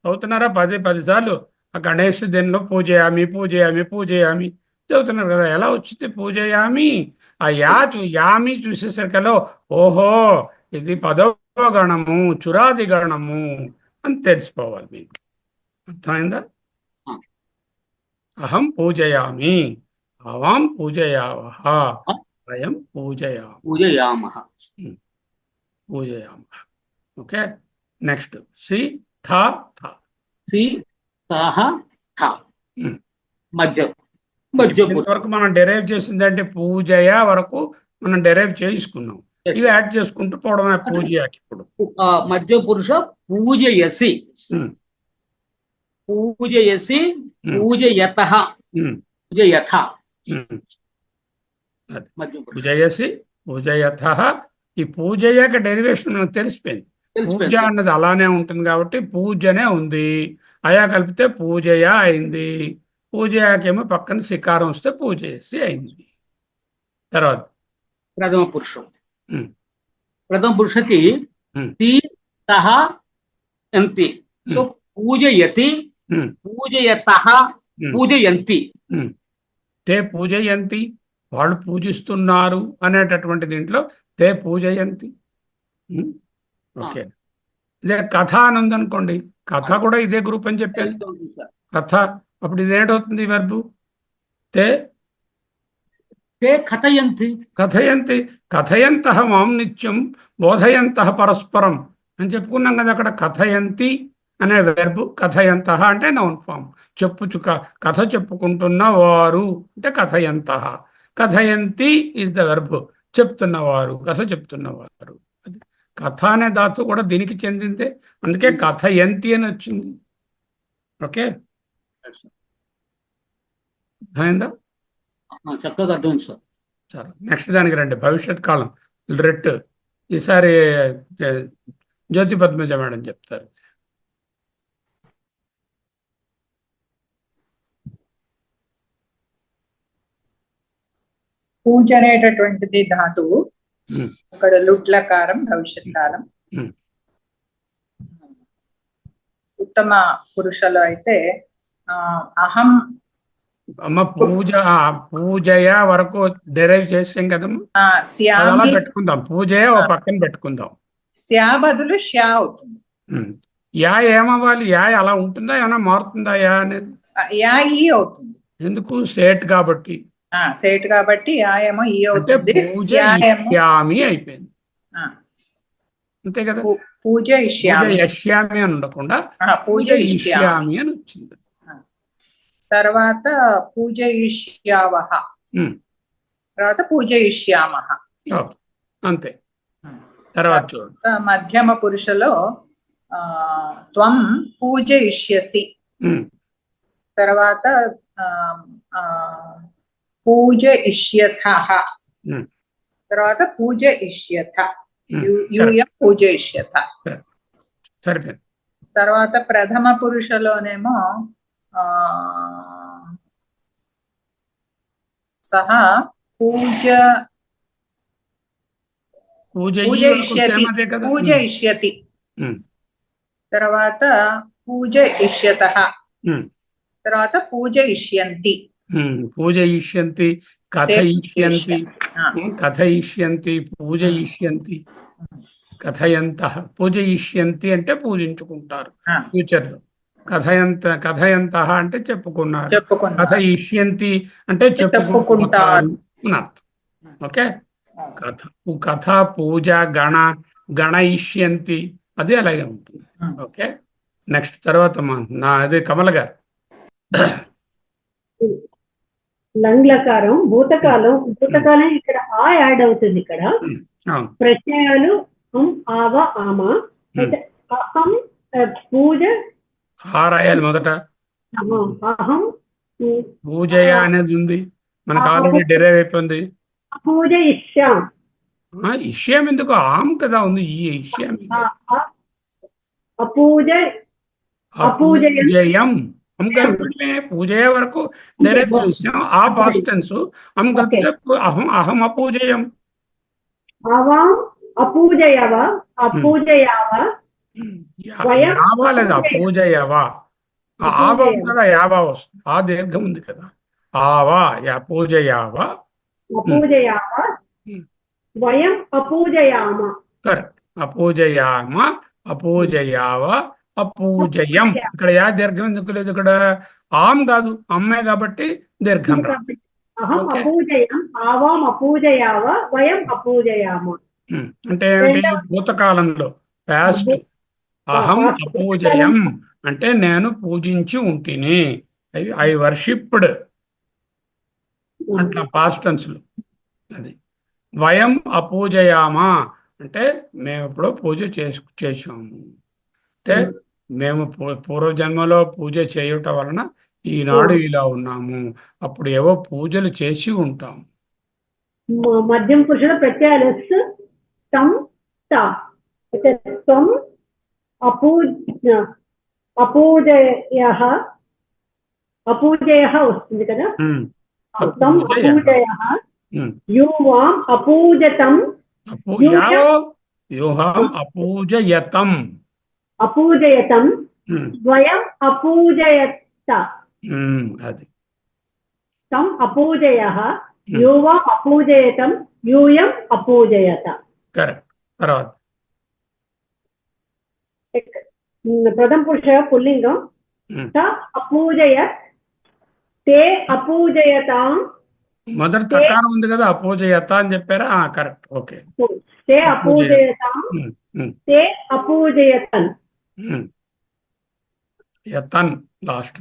చదువుతున్నారా 10 సార్లు? ఆ గణేష్ దీనిలో పూజయామి చదువుతున్నారు కదా. ఎలా వచ్చింది పూజయామి? ఆ యామి చూసేసరికలో ఓహో ఇది 10వ గణము, చురాది గణము అని తెలిసిపోవాలి మీకు. అర్థమైందా? అహం పూజయామి, అవాం పూజయావః, వయం పూజయామః. ఓకే, నెక్స్ట్ సి థ. వరకు మనం డెరైవ్ చేసిందంటే పూజయ వరకు మనం డెరైవ్ చేసుకున్నాం. ఇవి యాడ్ చేసుకుంటూ పోవడమే పూజయాకి. ఇప్పుడు మధ్య పురుష పూజయసి, పూజయసి, పూజయతః, పూజయథ. పూజయసి, పూజయథః. ఈ పూజయ్యాక డెరివేషన్ మనకు తెలిసిపోయింది. పూజ అన్నది అలానే ఉంటుంది కాబట్టి పూజనే ఉంది. అయా కలిపితే పూజయ అయింది. పూజయాకేమో పక్కన శికారం వస్తే పూజయసి అయింది. తర్వాత ప్రథమ పురుషకి తి తహ యంతి. సో పూజయతి, పూజయతః, పూజయంతి. తే పూజయంతి, వాళ్ళు పూజిస్తున్నారు అనేటటువంటి దీంట్లో తే పూజయంతి. ఓకే, ఇదే కథ అని ఉందనుకోండి, కథ కూడా ఇదే గ్రూప్ అని చెప్పాను. కథ అప్పుడు ఇదేంటవుతుంది? వెర్బు తే కథయంతి. కథయంతః మాం నిత్యం బోధయంతః పరస్పరం అని చెప్పుకున్నాం కదా. అక్కడ కథయంతి అనే వెర్బు, కథయంతః అంటే నౌన్ ఫామ్. కథ చెప్పుకుంటున్న వారు అంటే కథయంతః. కథయంతి ఈజ్ ద వెర్బ్, చెప్తున్నవారు, కథ చెప్తున్నవారు. కథ అనే ధాతు కూడా దీనికి చెందిందే, అందుకే కథయంతి అని వచ్చింది. ఓకే, అర్థమైందా? చక్కగా అర్థం సార్. సరే, నెక్స్ట్ దానికి రండి. భవిష్యత్ కాలం రెట్ ఈసారి జ్యోతి పద్మజ మేడం చెప్తారు. పూజ అనేటటువంటిది ధాతువు. ఉమ్, అక్కడ లుట్లకారం భవిష్యత్ కాలం. ఉమ్, ఉత్తమ పురుషలో అయితే అహం అమ్మ పూజయ వరకు డెరైవ్ చేసాం కదమ్మా, అది అలా శ్యామి పెట్టుకుందాం. పూజయ ఓ పక్కన పెట్టుకుందాం. శ్యా బదులు ష్యా అవుతుంది. ఉమ్. యా ఏమవ్వాలి? యా అలా ఉంటుందా, ఏమైనా మారుతుందా యా అనేది? యా ఈ అవుతుంది. ఎందుకు? స్టేట్ కాబట్టి. సేట్ కాబట్టి యా ఏమో ఈ అంటే అవుతుంది. పూజ శ్యా ఏమో ఇష్యామి అయిపోయింది, అంతే కదా? పూజ పూజ ఇష్యామి. యష్యామి అని ఉండకుండా పూజ పూజ ఇష్యామి. ఇష్యామి అని వచ్చింది. తర్వాత పూజ ఇష్యావహ, ఉమ్. తర్వాత పూజ ఇష్యామహ. ఓకే, అంతే. తర్వాత చూడండి. మధ్యమ పురుషలో త్వం పూజయిష్యసి, ఉమ్, తర్వాత పూజ ఇష్యథః, ఉమ్, తర్వాత పూజ ఇష్యథ, ఉమ్. యూయం పూజ ఇష్యథ. సరిపోయింది. తర్వాత ప్రథమ పురుషలోనేమో సహ పూజ పూజ పూజ ఈ వరకు ఇష్యతి, సేమ్ అదే కదా. పూజ ఇష్యతి, ఉమ్, తర్వాత పూజ ఇష్యతః, ఉమ్, తర్వాత పూజ ఇష్యంతి. పూజ ఇష్యంతి, కథయిష్యంతి, కథయిష్యంతి, పూజయిష్యంతి, కథయంతః. పూజయిష్యంతి అంటే పూజించుకుంటారు ఫ్యూచర్ లో. కథయంతః అంటే చెప్పుకున్నారు. కథయిష్యంతి అంటే చెప్పుకుంటారు అని అర్థం. ఓకే, కథ పూజ గణయిష్యంతి అది అలాగే ఉంటుంది. ఓకే, నెక్స్ట్ తర్వాత అదే కమల గారు. లంగ్లకారం భూతకాలం ఇక్కడ ఆ యాడ్ అవుతుంది. ఇక్కడ ప్రత్యయాలు ఆవ ఆమ. అహం పూజ రాయాలి మొదట. అహం పూజయ అనేది ఉంది మనకు, ఆల్రెడీ డెరైవ్ అయిపోయింది. పూజ ఇష్యాం. ఇష్యం ఎందుకు? ఆమ్ కదా ఉంది. ఈ ఇష్యం అపూజయం కలిపి పూజయ వరకు డైరెక్ట్ చేసాం. ఆ పాస్ట్ టెన్స్ అమ్ కలిపితే అహం అపూజయం. అవాం అపూజయవ అపూజయావ యావా లేదా పూజయవా? ఆవా కదా, యావా వస్తుంది. ఆ దీర్ఘం ఉంది కదా. ఆవా పూజయావా అపూజయావ వయం అపూజయామ. కరెక్ట్. అపూజయామ, అపూజయావ, అపూజయం. ఇక్కడ యా దీర్ఘం ఎందుకు లేదు? ఇక్కడ ఆమ్ కాదు, అమ్మే కాబట్టి దీర్ఘం రా. అహం అపూజయం ఆవాం అపూజయావ వయం అపూజయామ. అంటే ఏమిటి? భూతకాలంలో పాస్ట్. అహం అపూజయం అంటే నేను పూజించి ఉంటిని, ఐ వర్షిప్డ్ అట్లా పాస్ట్ టెన్స్లో. అది వయం అపూజయామా అంటే మేము ఇప్పుడు పూజ చేసాము. అంటే మేము పూర్వజన్మలో పూజ చేయటం వలన ఈనాడు ఇలా ఉన్నాము. అప్పుడు ఏవో పూజలు చేసి ఉంటాం. మధ్యం పురుషుల ప్రత్యయాలు తం తా. త్వం అపూజయ వస్తుంది కదా. తం అపూజయ యూవాం అపూజతం అపూజయతం అపూజయతం ద్వయం అపూజయత. అది తం అపూజయ యూవాం అపూజయతం యూయం అపూజయత. కరెక్ట్. తర్వాత ప్రథమ పురుష పుల్లింగం త అపూజయత్ తే అపూజయతాం. మొదటి తకారం ఉంది కదా, అపూజయత అని చెప్పారా? కరెక్ట్. ఓకే. తే అపూజయతాం తే అపూజయతన్. యతన్ లాస్ట్.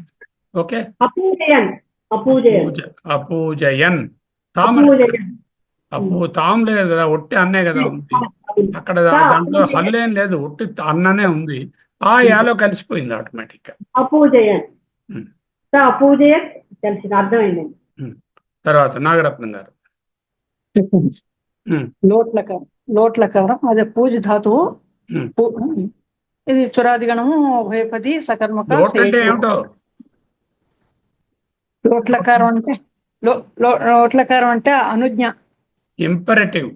ఓకే. అపూజయన్ అపూజయన్ తాం లేదు కదా, ఒట్టి అన్నే కదా ఉంది అక్కడ. దాంట్లో హల్లేం లేదు, ఒట్టి అన్ననే ఉంది. ఆ యాలో కలిసిపోయింది ఆటోమేటిక్గా. అపూజయన్. ఉమ్. సో అపూజయ తెలిసింది, అర్థమైందండి. తర్వాత నాగరత్నం గారు. ఉమ్, లోట్లకారం అదే పూజ ధాతువు. ఉమ్. ఇది చురాదిగణము, ఉభయపది, సకర్మక, లోట్ అంటే సేటు. ఏమిటో? లోట్లకారం అంటే లోట్లకారం అంటే అనుజ్ఞ, ఇంపరేటివ్.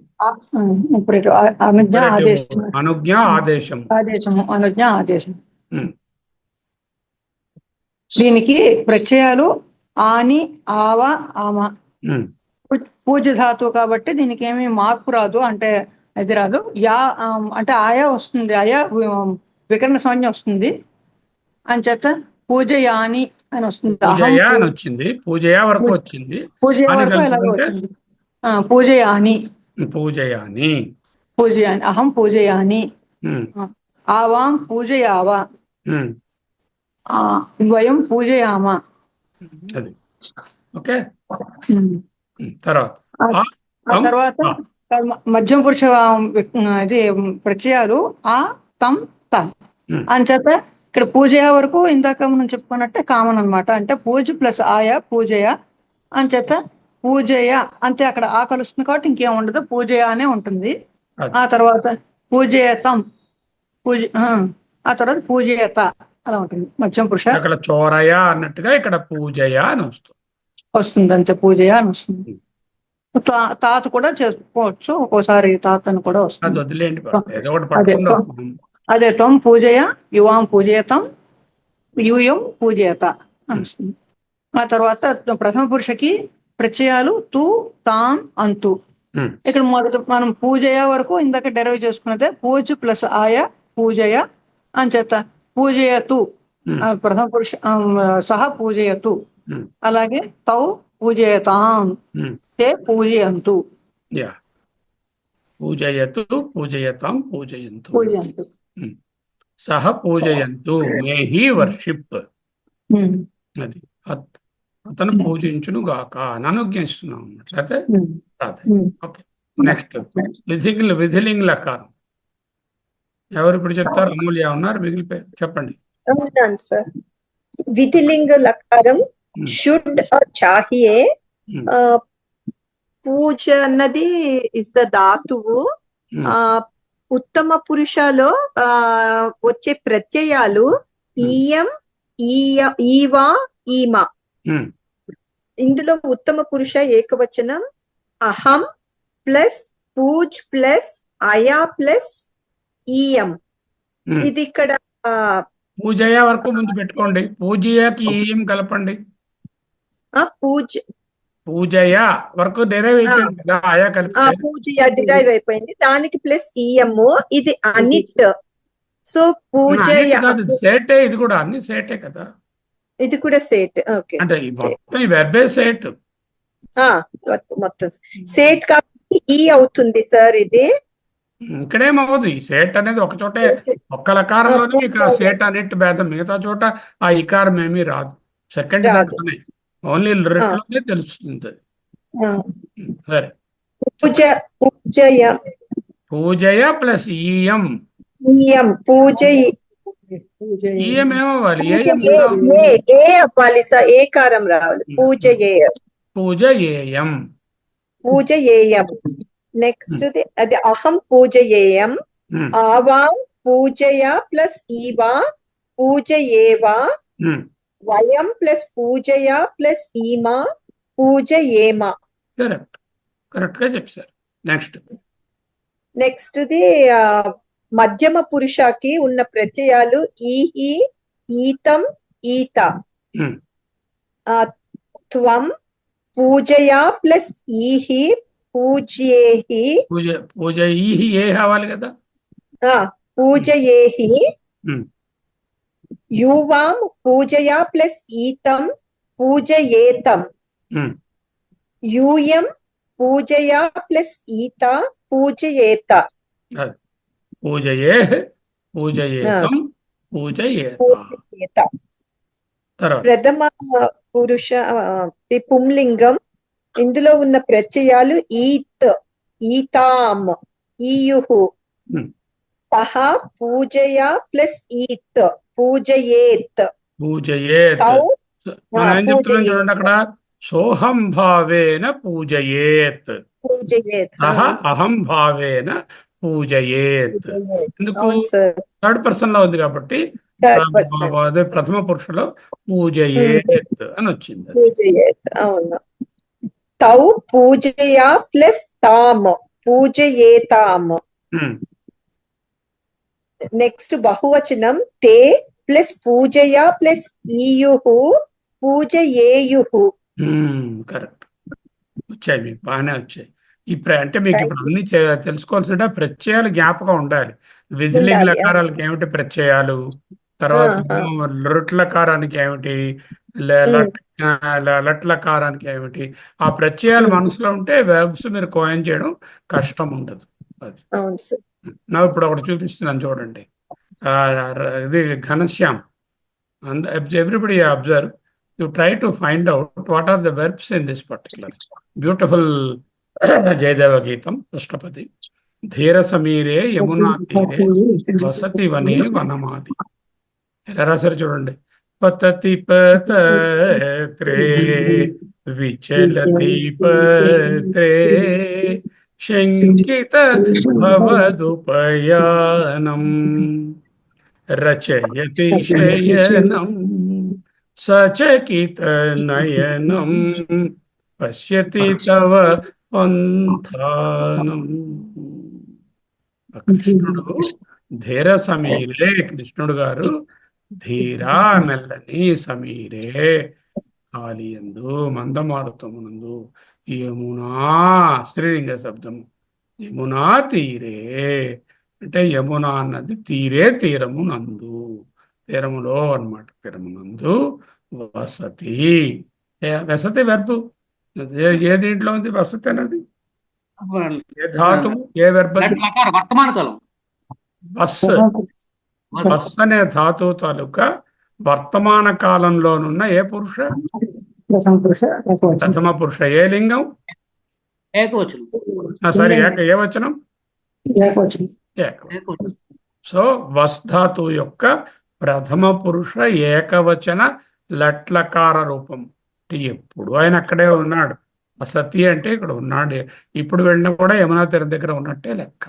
అనుజ్ఞ, ఆదేశం, అనుజ్ఞ, ఆదేశం. ఆదేశము, అనుజ్ఞ, ఆదేశం. ఉమ్, దీనికి ప్రత్యయాలు ఆని, ఆవ, ఆమ. ఉమ్, పూజ ధాతువు కాబట్టి దీనికి ఏమి మార్పు రాదు, అంటే ఇది రాదు. అంటే ఆయా వస్తుంది, ఆయా వికరణ సంజ్ఞ వస్తుంది. అంచేత పూజయాని అని వస్తుంది. పూజయ అని వచ్చింది, పూజయ వరకు వచ్చింది, పూజయ అని వరకు ఎలాగో కలుపుకుంటే వచ్చింది. పూజయాని, పూజయాని. పూజయాని, అహం పూజయాని, ఉమ్, ఆవాం పూజయావ, ఉమ్, వయం పూజయామ. అది ఓకే. ఉమ్. తర్వాత ఆ తర్వాత మధ్యమ పురుష ఇది ప్రత్యయాలు ఆ, తం, త. అంచేత ఇక్కడ పూజయ వరకు ఇందాక మనం చెప్పుకున్నట్టే కామన్ అన్నమాట. అంటే పూజ ప్లస్ ఆయా పూజయ. అంచేత పూజయ అంతే, అక్కడ ఆ కలుస్తుంది కాబట్టి ఇంకేం ఉండదు, పూజయ అనే ఉంటుంది. ఆ తర్వాత పూజయతం, ఆ తర్వాత పూజయత అలా ఉంటుంది. మధ్యమ పురుష అక్కడ చోరయ అన్నట్టుగా ఇక్కడ పూజయ అని వస్తుంది, అంతే పూజయ అని వస్తుంది. తాత కూడా చేసుకోవచ్చు, ఒక్కోసారి తాతను కూడా అది వస్తుంది. వదిలేండి, ఏదో ఒకటి పట్టుకుందాం. అదే త్వం పూజయ యువాం పూజయతం, యూయం పూజయత అని వస్తుంది. ఆ తర్వాత ప్రథమ పురుషకి ప్రత్యయాలు తు, తాం, అంతు. ఇక్కడ మనం పూజయ వరకు ఇందాక డెరైవ్ చేసుకున్నదే పూజ ప్లస్ ఆయ పూజయ. అంచేత పూజయతు ప్రథమ పురుష సహ పూజయతు. అలాగే తౌ పూజయతాం, తే పూజయంతు. పూజయతు, పూజయతాం, పూజయంతు. పూజయంతు. సహ పూజయంతు, మే హీ వర్షిప్. అది అతను పూజించును గాక అని అనుజ్ఞిస్తున్నాం అన్నట్లయితే. ఓకే, నెక్స్ట్ విధిలింగ్ లకారం. ఎవరు ఇప్పుడు చెప్తారు? అమూల్య ఉన్నారు, మిగిలిపోయారు, చెప్పండి. అవునాను సార్. విధిలింగ లకారం షుడ్ ఆర్ చాహియే. పూజ అన్నది ఇస్ ద ధాతువు. ఉత్తమ పురుషలో వచ్చే ప్రత్యయాలు ఈయం, ఈవా, ఈమా. ఇందులో ఉత్తమ పురుష ఏకవచనం అహం ప్లస్ పూజ్ ప్లస్ అయా ప్లస్ ఈయం. ఇది ఇక్కడ పూజయ వరకు ముందు పెట్టుకోండి, పూజయకి ఈయం కలపండి. పూజయ వరకు డెరైవ్ అయిపోయింది కదా, ఆయా కలిపి పూజయ డిరైవ్ అయిపోయింది, దానికి ప్లస్ ఈఎం. ఇది అనిట్. సో పూజయ సేటే, ఇది కూడా అన్ని సేటే కదా, ఇది కూడా సేట్. ఓకే, అంటే మొత్తం వెర్బే సేట్, మొత్తం సేట్ కాబట్టి ఈ అవుతుంది సార్. ఇది ఇక్కడేమవుతుంది, ఈ సేట్ అనేది ఒక చోటే, ఒక్క లకారంలోనే మీకు సేట్ అనిట్ భేదం, మిగతా చోట ఆ ఇకారం ఏమీ రాదు. సెకండ్ దాంట్లోనే ఓన్లీ రెట్లోనే తెలుస్తుంది. సరే, పూజయ ప్లస్ ఈయం. ఈయం పూజ, ఈయం ఏమవ్వాలి? ఏ అవ్వాలి సార్, ఏకారం రావాలి. పూజ ఏయం, పూజ ఏయం, పూజ ఏయం. నెక్స్ట్ అది అహం పూజ ఏయం, ఆవాం పూజయ ప్లస్ ఈవా పూజ ఏవా, వయం ప్లస్ పూజయ ప్లస్ ఈమా పూజ ఏమా. కరెక్ట్, కరెక్ట్ గా చెప్పారు. నెక్స్ట్ మధ్యమ పురుషకి ఉన్న ప్రత్యయాలు ఈహి, ఈతం, ఈత. త్వం పూజయా ప్లస్ ఈహి పూజ్యేహి, పూజ ఈహి ఏ అవ్వాలి కదా, పూజయేహి. యువాం పూజయా ప్లస్ ఈతం పూజయేతం. యూయం పూజయా ప్లస్ ఈత పూజయేత. పూజయే, పూజయేతం, పూజయేత. ప్రథమ పురుష పుంలింగం. ఇందులో ఉన్న ప్రత్యయాలు ఈత్, ఈతాం, ఈయుహు. తహ పూజయా ప్లస్ ఈత్ పూజయేత్. పూజయేత్. తౌ మనం ఏం చెప్తున్నాం పూజయేత్ చూడండి అక్కడ, సోహం భావేన పూజయేత్, పూజయేత్. సహ అహం భావేన పూజయేత్. పూజయేత్. ఎందుకు? అవును సార్, థర్డ్ పర్సన్ లో ఉంది కాబట్టి థర్డ్ పర్సన్. అదే ప్రథమ పురుషులో పూజయేత్ అని వచ్చింది. పూజయేత్, అవును. తౌ పూజయా ప్లస్ తామ్ పూజయేతామ్. ఉమ్, నెక్స్ట్ బహువచనం తే ప్లస్ పూజయా ప్లస్ ఈయుః పూజయేయుః. కరెక్ట్. వచ్చాయి మీకు, బాగానే వచ్చాయి. అంటే మీకు Thank ఇప్పుడు you. అన్ని తెలుసుకోవాల్సిన ప్రత్యయాలు జ్ఞాపకం ఉండాలి. విజిలింగ్ ఉండాలి. లకారాలకి ఏమిటి ప్రత్యయాలు, తర్వాత ఆహా. లొట్లకారానికి ఏమిటి, ఉమ్, లట్లకారానికి ఏమిటి, ఆ ప్రత్యయాలు ఉమ్. మనసులో ఉంటే వెర్బ్స్ మీరు కోయం చేయడం కష్టం ఉండదు. అది అవును సార్. నా ఇప్పుడు ఒకటి చూపిస్తున్నాను చూడండి. ఇది Ghanshyam, and everybody observe, you try to find out what are the verbs in this particular beautiful Jayadeva Geetam, Ashtapadi. Dhira Samire Yamuna Tire Vasati Vane Vanamali. ఎలా రాశారు చూడండి. పతతి పత్రే విచలతి పత్రే శంకిత భవదుపయానం రచయతి శయనం సచకిత నయనం పశ్యతి తవ పంథానం. కృష్ణుడు ధీర సమీరే, కృష్ణుడు గారు ధీరా మెల్లని, సమీరే ఆలియందు, మందమారుతమునందు, యమునా స్త్రీలింగ శబ్దం, యమునా తీరే అంటే యమున అన్నది తీరే, తీరము నందు, తీరములో అన్నమాట, తీరమునందు వసతి. వసతి వెర్బు ఏ దీంట్లో ఉంది వసతి అనేది? ఏ ధాతువు, ఏ వెర్బ? వర్తమాన కాలం. వస్ వస్ అనే ధాతువు తాలూకా వర్తమాన కాలంలోనున్న ఏ పురుష? ప్రథమ పురుష. ఏ లింగం? ఏకవచనం. సారీ, ఏ వచనం? ఏకవచనం. ఏకవచనం. సో వస్ ధాతువు యొక్క ప్రథమ పురుష ఏకవచన లట్లకార రూపం. ఎప్పుడు ఆయన అక్కడే ఉన్నాడు. వసతి అంటే ఇక్కడ ఉన్నాడు. ఇప్పుడు వెళ్ళినా కూడా యమునా తీరం దగ్గర ఉన్నట్టే లెక్క.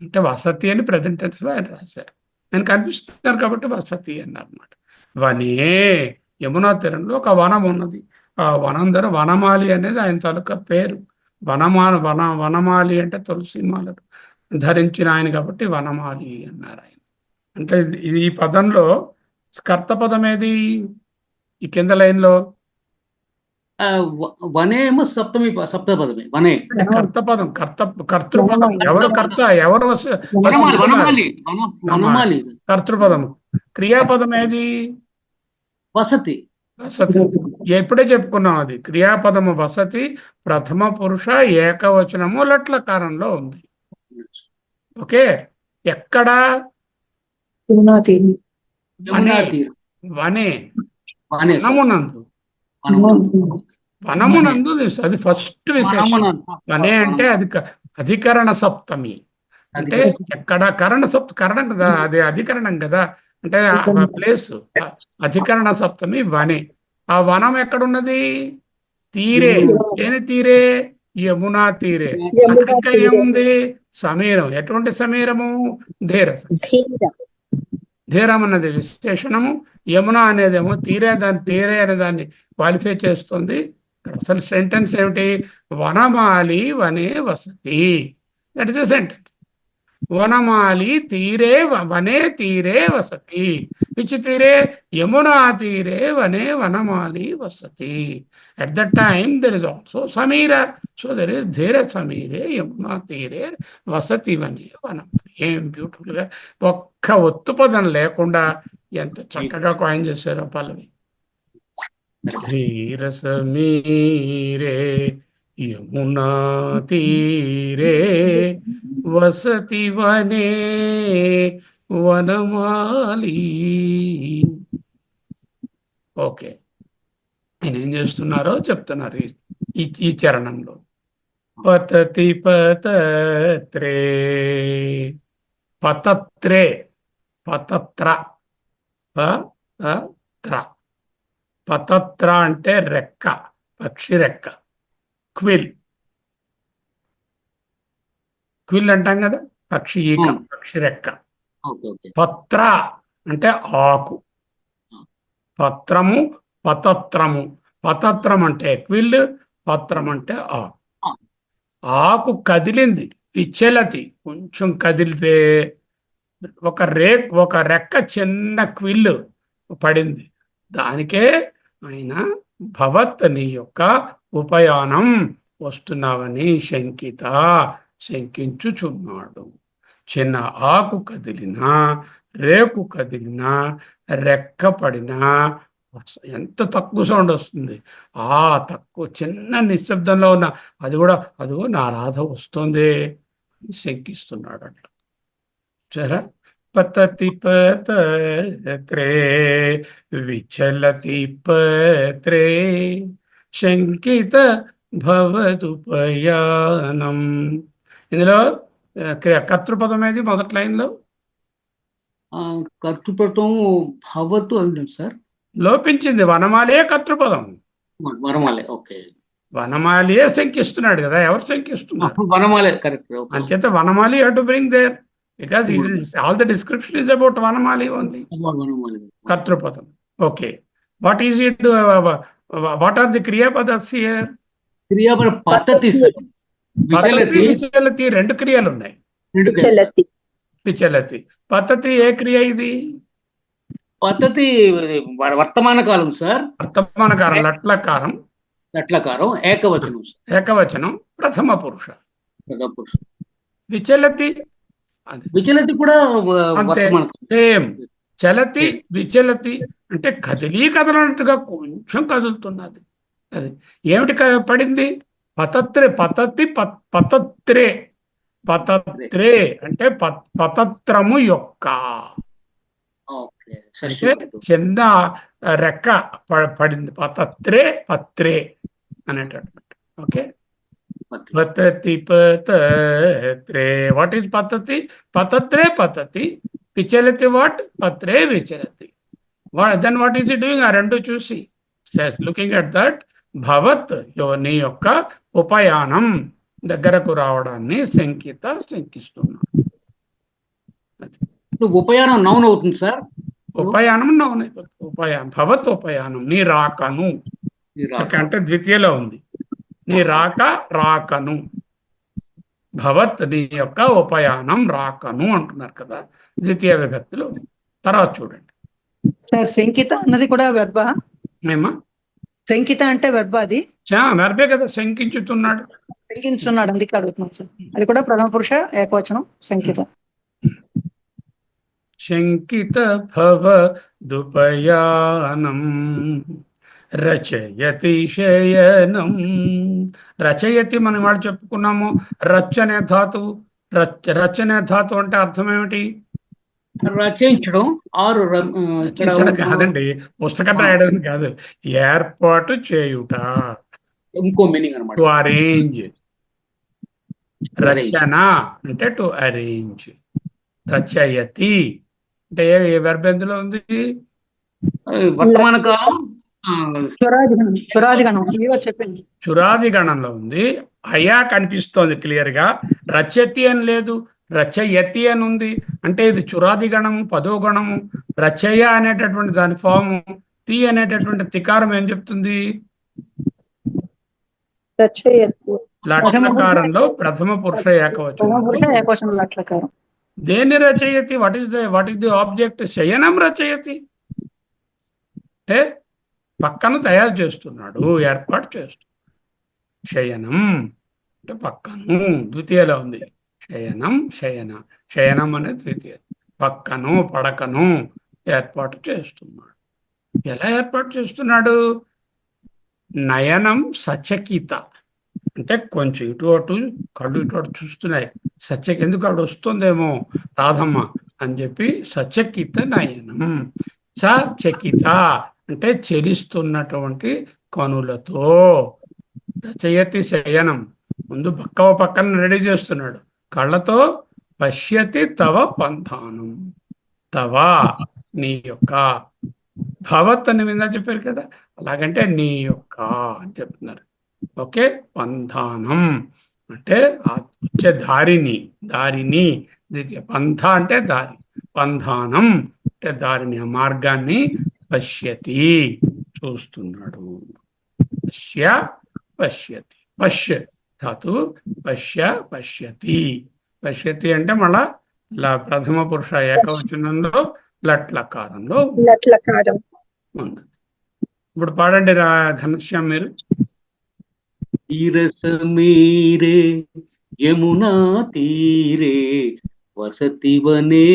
అంటే వసతి అని ప్రజెంట్ టెన్స్ లో ఆయన రాశారు. ఆయన కనిపిస్తున్నారు కాబట్టి వసతి అన్నారు అన్నమాట. వనే, యమునా తీరంలో ఒక వనం ఉన్నది. ఆ వనం ధర వనమాలి అనేది ఆయన తాలూకా పేరు. వనమాలి అంటే తులసి మాలలు ధరించిన ఆయన కాబట్టి వనమాలి అన్నారు ఆయన. అంటే ఈ పదంలో కర్త పదం ఏది? ఈ కింద లైన్లో వనేమో సప్తపదమే. వనే కర్తపదం, కర్తృపదం. ఎవరు కర్త, ఎవరు వనమాలి. కర్తృపదం. క్రియాపదం ఏది? వసతి. వసతి. ఎప్పుడే చెప్పుకున్నాం అది. క్రియాపదము వసతి ప్రథమ పురుష ఏకవచనము లట్లకారంలో ఉంది. ఓకే. ఎక్కడ? వనే, వనమునందు. వనమునందు అది ఫస్ట్ విశేషం. వనే అంటే అది అధికరణ సప్తమి. అంటే ఎక్కడ కరణం కదా, అది అధికరణం కదా, అంటే ప్లేస్. అధికరణ సప్తమి వనే. ఆ వనం ఎక్కడున్నది? తీరే. ఏని తీరే? యమునా తీరే. అక్కడ ఇంకా ఏముంది? సమీరం. ఎటువంటి సమీరము? ధీర. ధీరం అన్నది విశేషణము, యమున అనేదేమో తీరే అనే దాన్ని క్వాలిఫై చేస్తుంది. అసలు సెంటెన్స్ ఏమిటి? వనమాలి వనే వసతి. That is the sentence. Vanamali తీరే వనే తీరే వసతి. విచ్ తీరే? యమునా తీరే వనే వనమాలి వసతి. At that time there is also Samira. So there is ధీర సమీరే యమునా తీరే వసతి వనే వనమాలి. ఏం బ్యూటిఫుల్ గా ఒక్క ఒత్తు పదం లేకుండా ఎంత చక్కగా కాయిన్ చేశారో పల్లవి. ధీర సమీరే యమునా తీరే వసతి వనే వనమాలి. ఓకే, ఆయన ఏం చేస్తున్నారో చెప్తున్నారు ఈ చరణంలో. పతతి పతత్రే పతత్రే, పతత్ర, పతత్ర. పతత్ర అంటే రెక్క, పక్షి రెక్క. క్విల్, క్విల్ అంటాం కదా, పక్షి ఈక, అవును. పక్షి రెక్క. Okay okay. పత్ర అంటే ఆకు. పత్రము, పతత్రము. పతత్రం అంటే క్విల్, పత్రం అంటే ఆకు. ఆకు కదిలింది, విచలతి, కొంచెం కదిలితే ఒక రెక్క చిన్న క్విల్లు పడింది. దానికే ఆయన భవత్ నీ యొక్క ఉపయానం వస్తున్నావని శంకిత, శంకించుచున్నాడు. చిన్న ఆకు కదిలినా, రేకు కదిలినా, రెక్క పడినా ఎంత తక్కువ సౌండ్ వస్తుంది. ఆ తక్కువ చిన్న నిశ్శబ్దంలో ఉన్న అది కూడా అదిగో నా రాధ వస్తుంది శంకిస్తున్నాడు అట్లా. సరే, పతతి పత్రే విచలతి పత్రే శంకిత భవదుపయానం. ఇందులో కర్తృపదం ఏది మొదటి లైన్లో? కర్తృపటం భవతు అండి సార్. లోపించింది. వనమాలే కర్తృపదం. వనమాలే. ఓకే. వనమాలియే శంకిస్తున్నాడు కదా, ఎవరు శంకిస్తున్నారు? వనమాలే, కరెక్ట్. అంచేత Vanamali you have to bring there, because all the description is about Vanamali only. కర్తృపదం. Okay, what is it? What are the క్రియాపదస్ హియర్? క్రియాపద పద్ధతి సార్. పద్ధతి, విచలతి రెండు క్రియలు ఉన్నాయి. విచలతి. విచలతి, పద్ధతి ఏ క్రియ ఇది? పద్ధతి వర్తమాన కాలం సార్. వర్తమాన కాలం, లట్లకారం. లట్లకారం ఏకవచనం సార్. ఏకవచనం, ప్రథమ పురుష. ప్రథమ పురుష. విచలతి, విచలతి కూడా అంతే, వర్తమాన కాలం. సేమ్. చలతి, విచలతి అంటే కదలనట్టుగా కొంచెం కదులుతున్నది. అది ఏమిటి పడింది? పతత్రే, పతతి, పతత్రే. పతత్రే అంటే పతత్రము యొక్క, ఓకే. అంటే చిన్న రెక్క పడింది. పతత్రే, పత్రే అనేటటువంటి. ఓకే, పతతి పతత్రే. వాట్ ఈజ్ పతతి? పతత్రే పతతి. విచలతి వాట్? పత్రే విచలతి. Then what is it doing? ఆ రెండు చూసి లుకింగ్ అట్ దట్, భవత్ నీ యొక్క ఉపయానం, దగ్గరకు రావడాన్ని శంకిత శంకిస్తున్నాడు. ఉపయానం నౌన్ అవుతుంది సార్. ఉపయానం నౌన్ అయిపోతుంది. ఉపయానం, భవత్ ఉపయానం, నీ రాకను. అంటే ద్వితీయలో ఉంది, నీ రాక, రాకను. భవత్ నీ యొక్క ఉపయానం, రాకను అంటున్నారు కదా, ద్వితీయ విభక్తిలో. తర్వాత చూడండి సార్, శంకిత అన్నది కూడా వెర్బా? మేమా శంకిత అంటే వెర్బా? అది వెర్బే కదా, శంకించుతున్నాడు, శంకించున్నాడు, అందుకే అడుగుతున్నాం సార్. అది కూడా ప్రథమ పురుష ఏకవచనం, శంకిత. శంకిత భవ దుపయానం రచయతి శయనం. రచయతి మనం వాళ్ళు చెప్పుకున్నాము. రచ్ అనే ధాతువు. రచ్ అనే ధాతువు అంటే అర్థం ఏమిటి? రచయించడం. ఆరు కాదండి, పుస్తకం రాయడం కాదు, ఏర్పాటు చేయుట. ఇంకో మీనింగ్ అనమాట. To arrange. రచన అంటే టు అరేంజ్. రచయతి అంటే ఏ వెర్బ్ ఎందులో ఉంది? వర్తమాన కాలం. చురాది గణం చెప్పింది. చురాది గణంలో ఉంది. అయా కనిపిస్తోంది క్లియర్ గా. రచయతి అని లేదు, రచయతి అని ఉంది. అంటే ఇది చురాది గణము, పదో గణము. రచయ అనేటటువంటి దాని ఫాము, తి అనేటటువంటి తికారం ఏం చెప్తుంది? లట్లకారంలో ప్రథమ పురుష ఏకవచనం. లట్లకారం. దేన్ని రచయతి? What is the object? శయనం రచయతి అంటే పక్కను తయారు చేస్తున్నాడు, ఏర్పాటు చేస్తున్నాడు. శయనం అంటే పక్కను, ద్వితీయలో ఉంది. శయనం, శయన. శయనం అనేది ద్వితీయ. పక్కను, పడకను ఏర్పాటు చేస్తున్నాడు. ఎలా ఏర్పాటు చేస్తున్నాడు? నయనం సచకిత అంటే కొంచెం ఇటు అటు, కళ్ళు ఇటు అటు చూస్తున్నాయి. ఎందుకు అటు వస్తుందేమో రాధమ్మ అని చెప్పి సచకిత నయనం. సచకిత అంటే చెలిస్తున్నటువంటి కనులతో. రచయతి శయనం, ముందు పక్కన రెడీ చేస్తున్నాడు. కళ్ళతో పశ్యతి తవ పంథానం. తవ నీ యొక్క, భవత్ అని మీద చెప్పారు కదా, అలాగంటే నీ యొక్క అని చెప్తున్నారు. ఓకే, పంథానం అంటే వచ్చే దారిని, దారిని. పంథ అంటే దారి, పంథానం అంటే దారిని, ఆ మార్గాన్ని. పశ్యతి చూస్తున్నాడు. పశ్య పశ్యతి, పశ్య ధాతు, పశ్య పశ్యతి. పశ్యతి అంటే మళ్ళా ప్రథమ పురుష ఏకవచనంలో లట్లకారంలో లట్లకారం. ఉంది. ఇప్పుడు పాడండి ఘనశ్యామ్ మీరు. తీరసమీరే యమునా తీరే వసతి వనే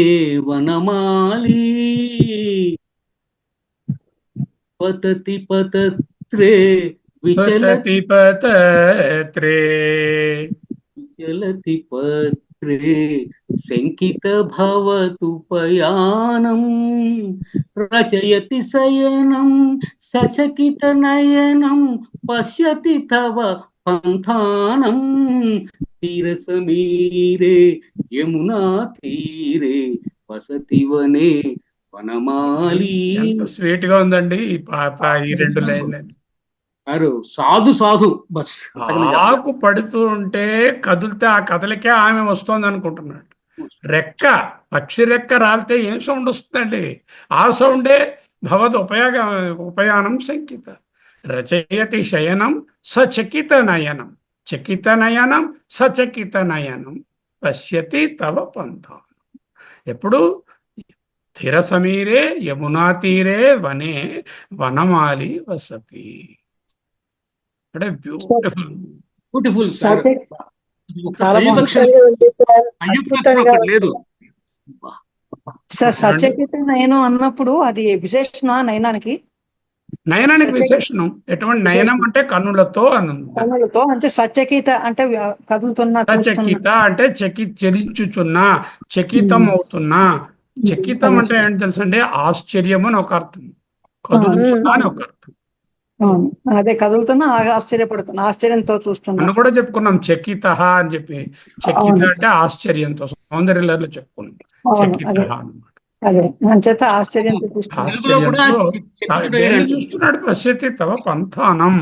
వనమాలి పతతి పతత్రే పతతి పతత్రే విచలతి పత్రే శంకిత భవతు పయానం రచయతి శయనం సచకిత నయనం పశ్యతి తవ పంథానం. తీరసమీరే యమునా తీరే వసతి వనే వనమాలి. ఎంత స్వీట్ గా ఉందండి ఈ రెండు లైన్లు. సాధు సాధు బస్. ఆకు పడుతూ ఉంటే కదిలితే ఆ కదలికే ఆమె వస్తోంది అనుకుంటున్నాడు. రెక్క, పక్షి రెక్క రాలితే ఏం సౌండ్ వస్తుందండి? ఆ సౌండే భవద్ ఉపయానం శంకిత. రచయతి శయనం సచకిత నయనం, చకిత నయనం సచకిత నయనం పశ్యతి తవ పంథానం. ఎప్పుడు స్థిర సమీరే యమునా తీరే వనే వనమాలి వసతి. అంటే బ్యూటిఫుల్, బ్యూటిఫుల్. చాలా అద్భుతంగా ఉంది సార్, అద్భుతంగా లేదు సార్. సచకిత నయనం అన్నప్పుడు అది విశేషణ నయనానికి. నయనానికి విశేషణం. ఎటువంటి నయనం అంటే కన్నులతో అని. కన్నులతో అంటే సచకిత అంటే కదులుతున్నా, చకిత అంటే చలించుచున్నా, చకితం అవుతున్నా. చకితం అంటే ఏంటి తెలుసండి? ఆశ్చర్యం అని ఒక అర్థం, కదులుతున్నా అని ఒక అర్థం. అదే కదులుతున్నా, ఆశ్చర్యపడుతున్నా, ఆశ్చర్యంతో చూస్తున్నా మనం కూడా చెప్పుకున్నాం చకిత అని చెప్పి. చకిత అంటే ఆశ్చర్యంతో, సౌందర్యలో చెప్పుకున్నాం చకిత అన్నమాట. అదే అంచేత ఆశ్చర్యంతో చూస్తున్నాడు. పశ్యతి తవ పంథానం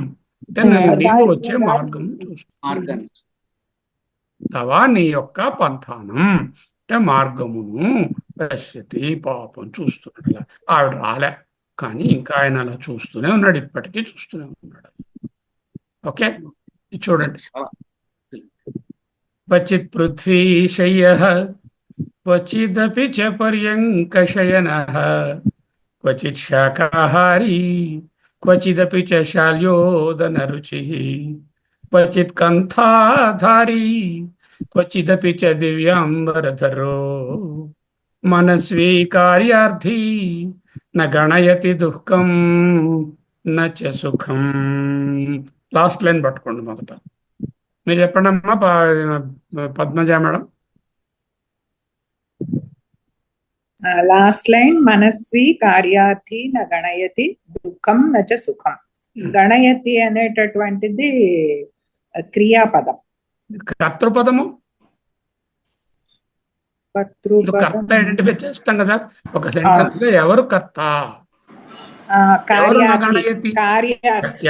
అంటే నీకు వచ్చే మార్గం చూస్తున్నాడు. తవ నీ యొక్క పంథానం అంటే మార్గమును పశ్యతి, పాపం చూస్తున్నాడు. ఆవిడ రాలే కానీ ఇంకా ఆయన అలా చూస్తూనే ఉన్నాడు, ఇప్పటికీ చూస్తూనే ఉన్నాడు. ఓకే, చూడండి. క్వచిత్ పృథ్వీ శయ్యః క్వచిదపి చ పర్యంకశయనః క్వచిత్ శాకాహారీ క్వచిదపి చ శాల్యోదన రుచిః క్వచిత్ కంఠాధారీ క్వచిదపి చ దివ్యాంబరధరో మనస్వీ కార్యార్థీ న గణయతి దుఃఖం నచ సుఖం. లాస్ట్ లైన్ పట్టుకోండి మొదట. మీరు చెప్పండి అమ్మా పద్మజ మేడం. లాస్ట్ లైన్ మనస్వి కార్యార్థి న గణయతి దుఃఖం నచ సుఖం. గణయతి అనేటటువంటిది క్రియాపదం. కర్తృపదము కర్త ఐడెంటిఫై చేస్తాం కదా ఒక సెంటెన్స్ లో. ఎవరు కర్త?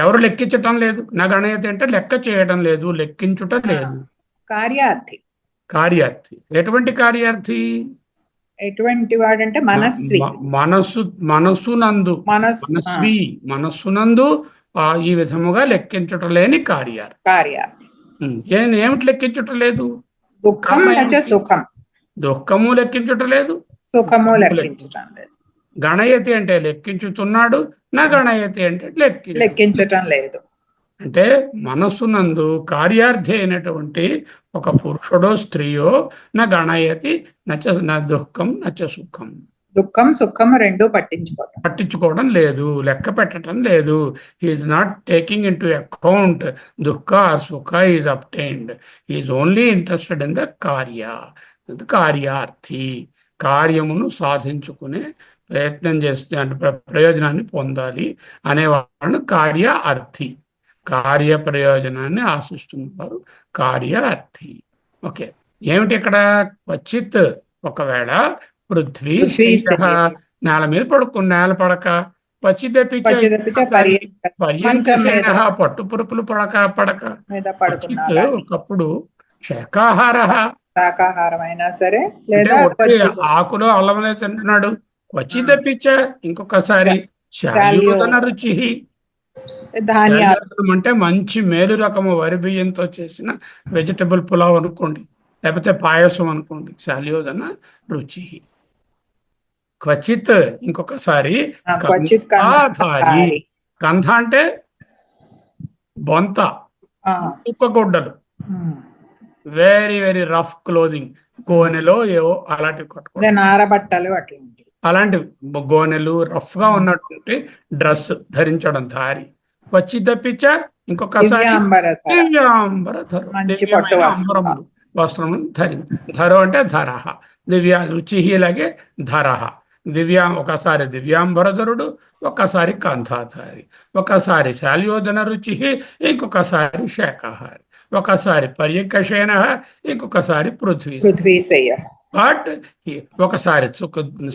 ఎవరు లెక్కించటం లేదు. నా గణయతి అంటే లెక్క చేయడం లేదు, లెక్కించుట లేదు. కార్యార్థి. కార్యార్థి ఎటువంటి కార్యార్థి? ఎటువంటి వాడంటే మనస్వి, మనస్సునందు, మనస్సునందు ఈ విధముగా లెక్కించుట లేని కార్యార్థి. ఏమిటి లెక్కించుట లేదు? దుఃఖం నచ సుఖం. దుఃఖము లెక్కించుట లేదు, సుఖము లెక్కించటం లేదు. గణయతి అంటే లెక్కించుతున్నాడు, నా గణయతి అంటే లెక్కించటం లేదు. అంటే మనస్సునందు కార్యార్థి అయినటువంటి ఒక పురుషుడో స్త్రీయో నా గణయతి నా దుఃఖం నచ సుఖం. దుఃఖం సుఖం రెండు పట్టించుకోవడం లేదు, లెక్క పెట్టడం లేదు. Is not taking into account దుఃఖ ఆర్ సుఖ is obtained. Is only interested in the కార్యార్థి. కార్యమును సాధించుకునే ప్రయత్నం చేస్తే అంటే ప్రయోజనాన్ని పొందాలి అనేవాళ్ళను కార్యార్థి. కార్య ప్రయోజనాన్ని ఆశిస్తున్నవారు కార్యార్థి. ఓకే. ఏమిటి ఇక్కడ క్వచిత్ ఒకవేళ పృథ్వీ పృథ్వీ శయ్యః శయ్యతి. నేల మీద పడుకుని నేల పడక క్వచిదపి క్వచిదపి చ పర్యంకశయన మంచం పట్టుపురుపులు పడక మీద క్వచిత్ పడుకున్నా అలాంటి ఒకప్పుడు శాకాహార శాకాహారం అయినా సరే అంటే లేదా ఒట్టి ఆకులో అల్లమనే తింటున్నాడు. క్వచిదపిచ్చ ఇంకొకసారి శాల్యోదన రుచి. ధాన్యాలు శాల్యోదనం అంటే మంచి మేలు రకము వరి బియ్యంతో చేసిన వెజిటబుల్ పులావ్ అనుకోండి, లేకపోతే పాయసం అనుకోండి. శాల్యోదన రుచి. క్వచిత్ ఇంకొకసారి క్వచిత్ కంధాధారి. కంధ అంటే బొంత, కుక్కగొడ్డలు, వెరీ వెరీ రఫ్ క్లోదింగ్, గోనెలో ఏవో అలాంటివి కట్టుకో, నారబట్టలు అట్లా అలాంటి గోనెలు రఫ్ గా ఉన్నటువంటి డ్రెస్ ధరించడం ధారి. వచ్చి తప్పించ ఇంకొకసారి దివ్యాంబరధరు, దివ్యమైన అంబరములు వస్త్రములు ధరు అంటే ధరహ. దివ్య రుచి ఇలాగే ధరహ. ఒకసారి దివ్యాంబరధరుడు, ఒకసారి కంధాధారి, ఒకసారి శాల్యోదన రుచి, ఇంకొకసారి శాకాహారి, ఒకసారి పర్యకశయన, ఇంకొకసారి పృథ్వీశయ్య. బట్ ఒకసారి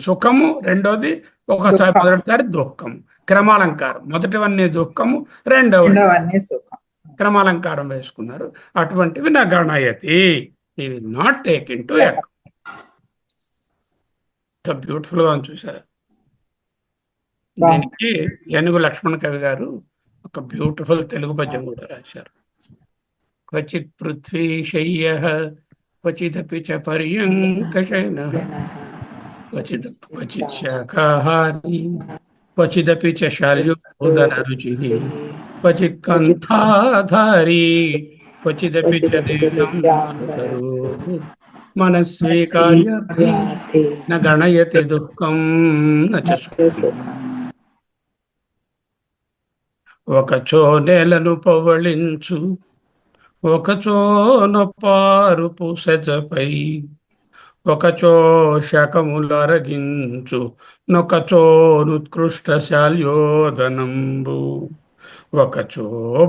సుఖము, రెండోది ఒకసారి మొదటిసారి దుఃఖము. క్రమాలంకారం, మొదటివన్నీ దుఃఖము, రెండవన్నీ సుఖం. క్రమాలంకారం వేసుకున్నారు. అటువంటివి నా గణయతి, ఇవి not take in to account. Beautiful గా చూసారా? దీనికి ఏనుగు లక్ష్మణ కవి గారు ఒక బ్యూటిఫుల్ తెలుగు పద్యం కూడా రాశారు. క్వచిత్ పృథ్వీ శయ్యః క్వచిదపి చ పర్యంకశయనః క్వచిత్ శాకాహారీ క్వచిదపి చ శాల్యోదన రుచిః క్వచిత్ కంఠాధారీ క్వచిదపి చ దివ్యాంబరధరో మనస్వీకార్యార్థీ న గణయతి దుఃఖం న చ సుఖం. ఒకచో నేలను పవళించు, ఒకచో నొప్పారుపు సెజపై, ఒకచో శకములరగించు, నొకచో నుత్కృష్ట శాల్యోదనంబు, ఒకచో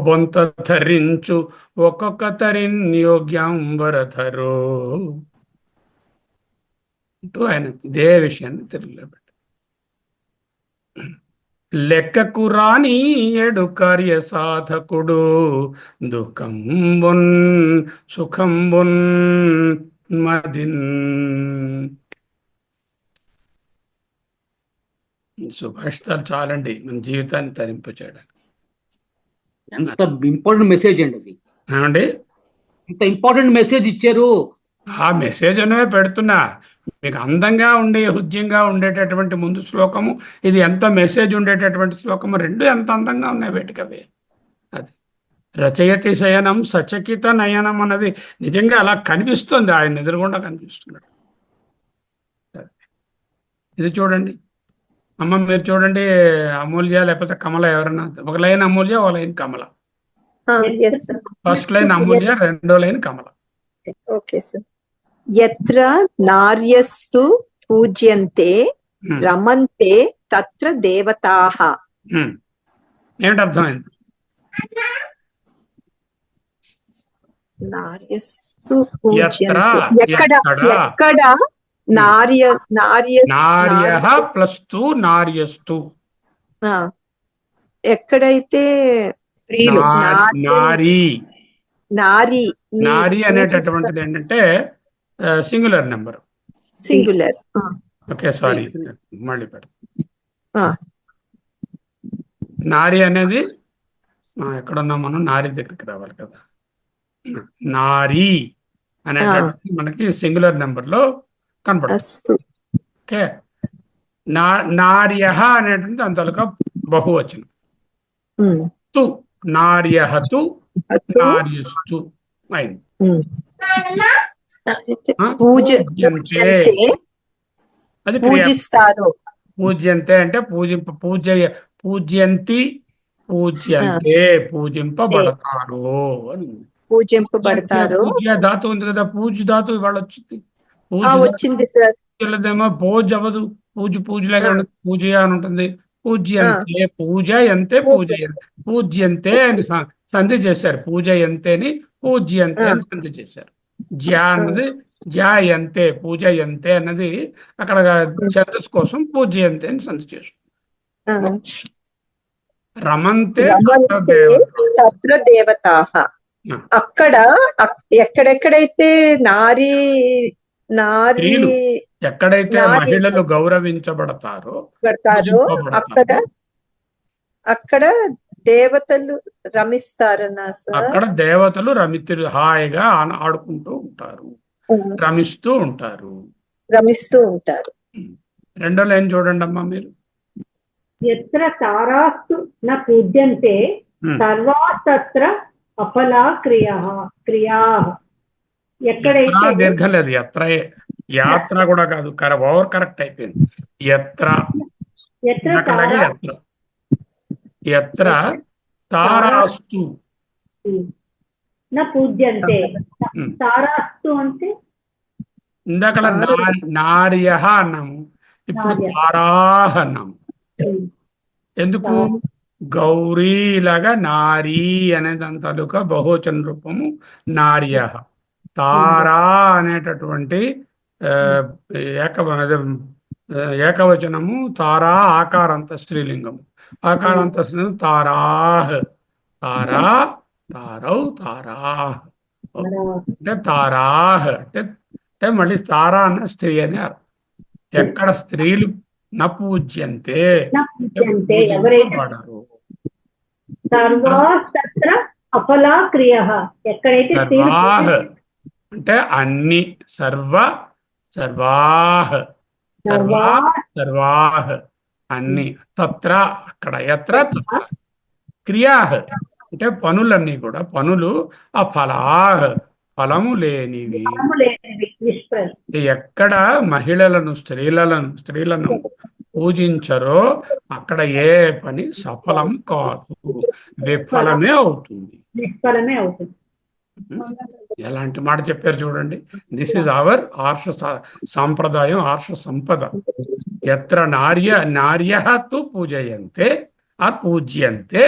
బొంత ధరించు, ఒక్కొక్క తరిన్యోగ్యాంబరధరో అంటూ ఆయన ఇదే విషయాన్ని తెలుగులో పెట్టారు. లెక్కకు రాని ఎడు కార్య సాధకుడు దుఃఖంబున్ సుఖంబున్ మదిన్. సుభాషితాలు చాలండి మన జీవితాన్ని తరింపు చేయడానికి. ఎంత ఇంపార్టెంట్ మెసేజ్ అండి అది. ఏమండి, ఎంత ఇంపార్టెంట్ మెసేజ్ ఇచ్చారు. ఆ మెసేజ్ అనేవి పెడుతున్నా. మీకు అందంగా ఉండే హృదయంగా ఉండేటటువంటి ముందు శ్లోకము, ఇది ఎంత మెసేజ్ ఉండేటటువంటి శ్లోకము, రెండు ఎంత అందంగా ఉన్నాయి వేటికవే. అది రచయతి శయనం సచకిత నయనం అన్నది నిజంగా అలా కనిపిస్తుంది, ఆయన ఎదురుగుండా కనిపిస్తున్నాడు. ఇది చూడండి అమ్మ, మీరు చూడండి, అమూల్య లేకపోతే కమల ఎవరన్నా, ఒక లైన్ అమూల్య, ఒక line Kamala. First line Amulya, రెండో లైన్ కమల. Okay sir. యత్ర నార్యస్తు పూజ్యంతే రమంతే తత్ర దేవతాః. ఏమిటి అర్థమైంది? నార్యస్తు పూజ్యంతే, ఎక్కడ నార్యః ప్లస్ తు నార్యస్తు, ఎక్కడైతే నారీ నారీ అనేటటువంటిది ఏంటంటే singular number. Singular. Okay, sorry, మళ్ళీ పెడతా. నారీ అనేది ఎక్కడున్నా మనం నారీ దగ్గరికి రావాలి కదా. నారీ అనేటటువంటి మనకి సింగులర్ నెంబర్ లో కనపడుతుంది. ఓకే, నార్యః అనేటువంటి దాని తాలూకా బహువచనం. తు నార్యః తు నార్యస్తు అయింది. అది పూజిస్తారు. పూజ్యంతే అంటే పూజ్యంతి, పూజ్యంతే పూజింపబడతారు అని. పూజింపబడతారు. పూజ్య ధాతు ఉంది కదా, పూజ ధాతు ఇవాళ వచ్చింది. వచ్చింది సార్. పూజలదేమో పూజ అవ్వదు, పూజలాగా ఉండదు, పూజ అని ఉంటుంది. పూజ్యంతే, పూజయంతే, పూజ్యంతే అని సంధి చేశారు. పూజయంతే అని పూజ్యంతే అని సంధి చేశారు. జ్యా అన్నది జ్యాయంతే పూజయంతే అన్నది అక్కడ ఛందస్ కోసం పూజ్యంతే అని సంధి చేసుకుంటాం. రమంతే తత్ర రమంతే దేవతా. తత్ర దేవతాః. అక్కడ ఎక్కడెక్కడైతే నారీ నారీ స్త్రీలు ఎక్కడైతే నారీ మహిళలు గౌరవించబడతారో పెడతారో అక్కడ పూజింపబడతారో అక్కడ దేవతలు రమిస్తారన్నా సార్. అక్కడ దేవతలు రమితులు హాయిగా ఆడుకుంటూ ఉంటారు, రమిస్తూ ఉంటారు. రమిస్తూ ఉంటారు. రెండో లైన్ చూడండి అమ్మా మీరు. ఎత్ర తారాస్తు న పూజ్యంతే సర్వాస్తత్ర అఫలా క్రియా. ఎక్కడైతే ఎత్ర దీర్ఘం లేదు, ఎత్రయే. యాత్ర కూడా కాదు, ఓవర్ కరెక్ట్ అయిపోయింది. ఎత్ర ఎత్ర ఇందాకలాగే ఎత్ర. ఎత్ర తారాస్తు న పూజ్యంతే. తారాస్తు అంటే ఇందాక నార్యః అన్నాము, ఇప్పుడు నార్య. తారాహ అన్నాము. ఎందుకు? గౌరీ లాగా నారీ అనే దాని తాలూకా బహువచన రూపము నార్య. తారా అనేటటువంటి ఏకవచనము తారా ఆకారాంత స్త్రీలింగము. ఆకారాంత స్త్రీలింగం తారాహ్. తారా తారౌ తారాహ్ అంటే తారాహ్ అంటే మళ్ళీ తారా అన్న స్త్రీ అని అర్థం. ఎక్కడ స్త్రీలు నపూజ్యంతే ఎవరైతే వాడరు. సర్వాస్తత్ర అఫలా క్రియ. ఎక్కడైతే సర్వాహ్ అంటే అన్ని, సర్వాహ్ సర్వాహ్ అన్ని, తత్ర అక్కడ, ఎత్ర తత్ర. క్రియాహ్ అంటే పనులన్నీ కూడా, పనులు అఫలాహ్ ఫలము లేనివి. ఎక్కడ మహిళలను స్త్రీలను పూజించరో అక్కడ ఏ పని సఫలం కాదు, విఫలమే అవుతుంది. ఎలాంటి మాట చెప్పారు చూడండి. దిస్ ఇస్ అవర్ ఆర్ష సాంప్రదాయం, ఆర్ష సంపద. ఎత్ర నార్యః తు పూజయంతే అపూజ్యంతే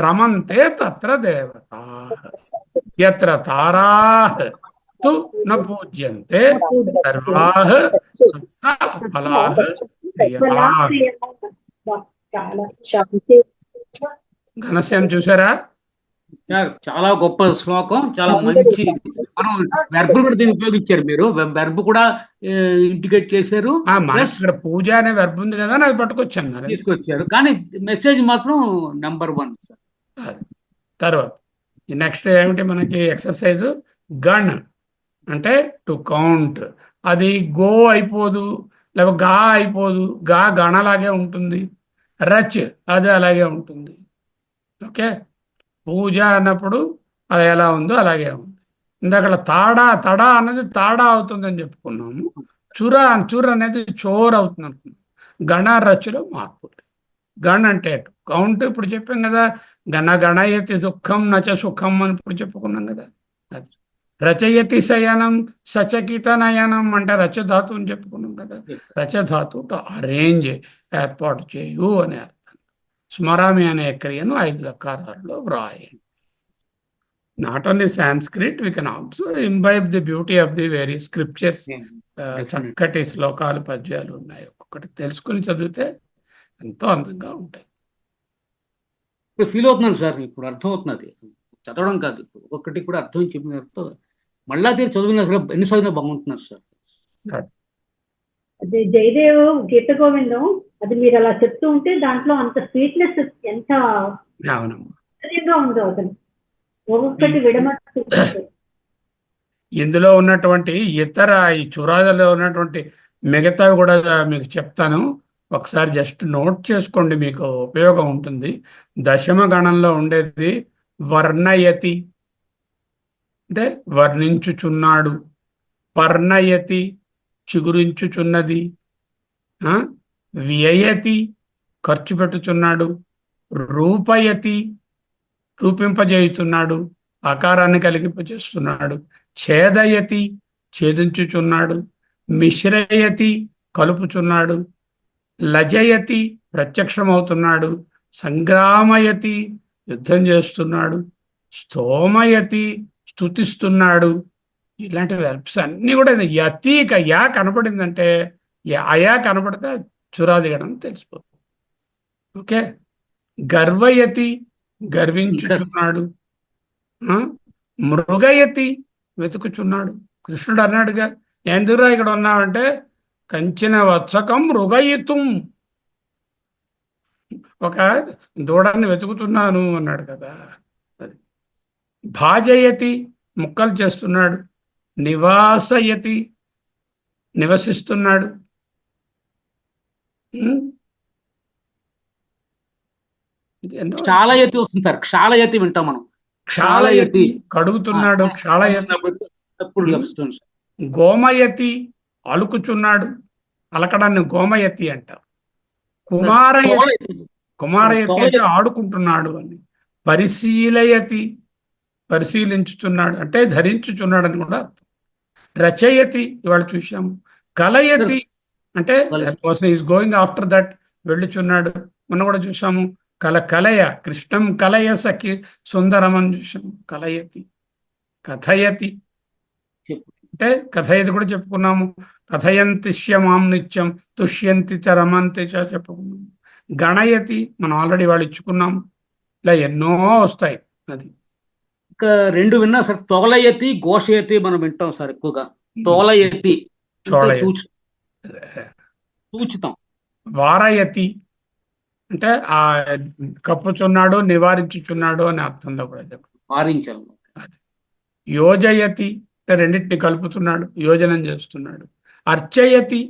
రమంతే తత్ర దేవతాః. యత్ర తారాః తు న పూజ్యంతే సర్వాః ఫలాః క్రియాః. ఘనశ్యాం చూసారా? చాలా గొప్ప శ్లోకం, చాలా మంచి. మనం వెర్బ్ కూడా దీన్ని ఉపయోగించారు మీరు, వెర్బ్ కూడా ఇండికేట్ చేశారు. ఇక్కడ పూజ అనే వెర్బ్ ఉంది కదా, అది పట్టుకొచ్చాను తీసుకొచ్చారు. కానీ మెసేజ్ మాత్రం నెంబర్ 1 సార్. తర్వాత నెక్స్ట్ ఏమిటి మనకి ఎక్సర్సైజ్? గణ్ అంటే టు కౌంట్. అది గో అయిపోదు, లేకపోతే గా అయిపోదు. గా గణలాగే ఉంటుంది. రచ్ అది అలాగే ఉంటుంది. ఓకే, పూజ అన్నప్పుడు అది ఎలా ఉందో అలాగే ఉంది. ఇందాక తడా అన్నది తాడా అవుతుందని చెప్పుకున్నాము. చుర అనేది చోర్ అవుతుంది అనుకున్నాం. గణ రచ్చులో మార్పు. గణ్ అంటే కౌంట్ ఇప్పుడు చెప్పాం కదా. గణయతి దుఃఖం నచ సుఖం అని ఇప్పుడు చెప్పుకున్నాం కదా. అది రచయతి శయనం సచకిత నయనం అంటే రచధాతు అని చెప్పుకున్నాం కదా. రచధాతు టు అరేంజ్, ఏర్పాటు చేయు అనే అర్థం. స్మరామి అనే క్రియను 5 లకారాల్లో వ్రాయండి. Not only Sanskrit, we can also imbibe the beauty of the various scriptures. చక్కటి శ్లోకాలు, పద్యాలు ఉన్నాయి. ఒక్కొక్కటి తెలుసుకుని చదివితే ఎంతో అందంగా ఉంటాయి. ఇప్పుడు ఫీల్ అవుతున్నాను సార్, ఇప్పుడు అర్థం అవుతున్నది. చదవడం కాదు, ఒక్కొక్కటి కూడా అర్థం చెప్పిన మళ్ళా చదివిన ఎన్ని చదివినా బాగుంటున్నారు సార్. అదే జయదేవ్ గీత గోవిందం, అది మీరు అలా చెప్తూ ఉంటే దాంట్లో అంత స్వీట్నెస్ ఎంత ఉందో అసలు ఒక్కొక్కటి విడమట్టు. ఇందులో ఉన్నటువంటి ఇతర ఈ చురాలలో ఉన్నటువంటి మిగతావి కూడా మీకు చెప్తాను. ఒకసారి జస్ట్ నోట్ చేసుకోండి, మీకు ఉపయోగం ఉంటుంది. దశమ గణంలో ఉండేది వర్ణయతి అంటే వర్ణించుచున్నాడు, పర్ణయతి చిగురించుచున్నది, వ్యయతి ఖర్చు పెట్టుచున్నాడు, రూపయతి రూపింపజేయుచున్నాడు, ఆకారాన్ని కలిగింపజేస్తున్నాడు, ఛేదయతి ఛేదించుచున్నాడు, మిశ్రయతి కలుపుచున్నాడు, లజయతి ప్రత్యక్షమవుతున్నాడు, సంగ్రామయతి యుద్ధం చేస్తున్నాడు, స్తోమయతి స్తుతిస్తున్నాడు, ఇలాంటి వెర్బ్స్ అన్నీ కూడా యతీక యా కనపడిందంటే అయా కనపడితే చురాదిగణం తెలిసిపోతుంది. ఓకే, గర్వయతి గర్వించుచున్నాడు, ఆ? మృగయతి వెతుకుచున్నాడు. కృష్ణుడు అన్నాడుగా, ఎందుకురా ఇక్కడ ఉన్నావంటే కంచిన వత్సకం మృగయితుం, ఒక దూడాన్ని వెతుకుతున్నాను అన్నాడు కదా. అది భాజయతి ముక్కలు చేస్తున్నాడు, నివాసయతి నివసిస్తున్నాడు. ఉం? ఎన్నో క్షాళయతి వస్తుంది సార్, క్షాళయతి వింటాం మనం. క్షాళయతి కడుగుతున్నాడు, క్షాళయతి. ఎప్పుడు వస్తుంది సార్. గోమయతి అలుకుచున్నాడు, అలకడాన్ని గోమయతి అంటారు. కుమారయతి, కుమారయతి అంటే ఆడుకుంటున్నాడు అని. పరిశీలయతి పరిశీలించుచున్నాడు అంటే ధరించుచున్నాడు అని కూడా అర్థం. రచయతి ఇవాళ చూసాము. కలయతి అంటే ఈస్ గోయింగ్ ఆఫ్టర్ దట్, వెళ్ళుచున్నాడు. మనం కూడా చూసాము కలయ, కృష్ణం కలయ సఖి సుందరం అని చూసాము. కలయతి, కథయతి అంటే కథయతి కూడా చెప్పుకున్నాము. కథయంతిష్య మాం నిత్యం తుష్యంతి చ రమంతి చ చెప్పుకున్నాము. గణయతి మనం ఆల్రెడీ వాళ్ళు ఇచ్చుకున్నాము. ఇలా ఎన్నో వస్తాయి. అది ఇంకా రెండు విన్నా సార్, తోలయతి ఘోషయతి మనం వింటాం సార్ ఎక్కువగా. తోలయతి అంటే చూడయతి. సూచితం. వారయతి అంటే ఆ కప్పుచున్నాడు, నివారించుచున్నాడు అనే అర్థంలో కూడా చెప్పు. వారించాము. అది యోజయతి అంటే రెండింటిని కలుపుతున్నాడు, యోజనం చేస్తున్నాడు. అర్చయతి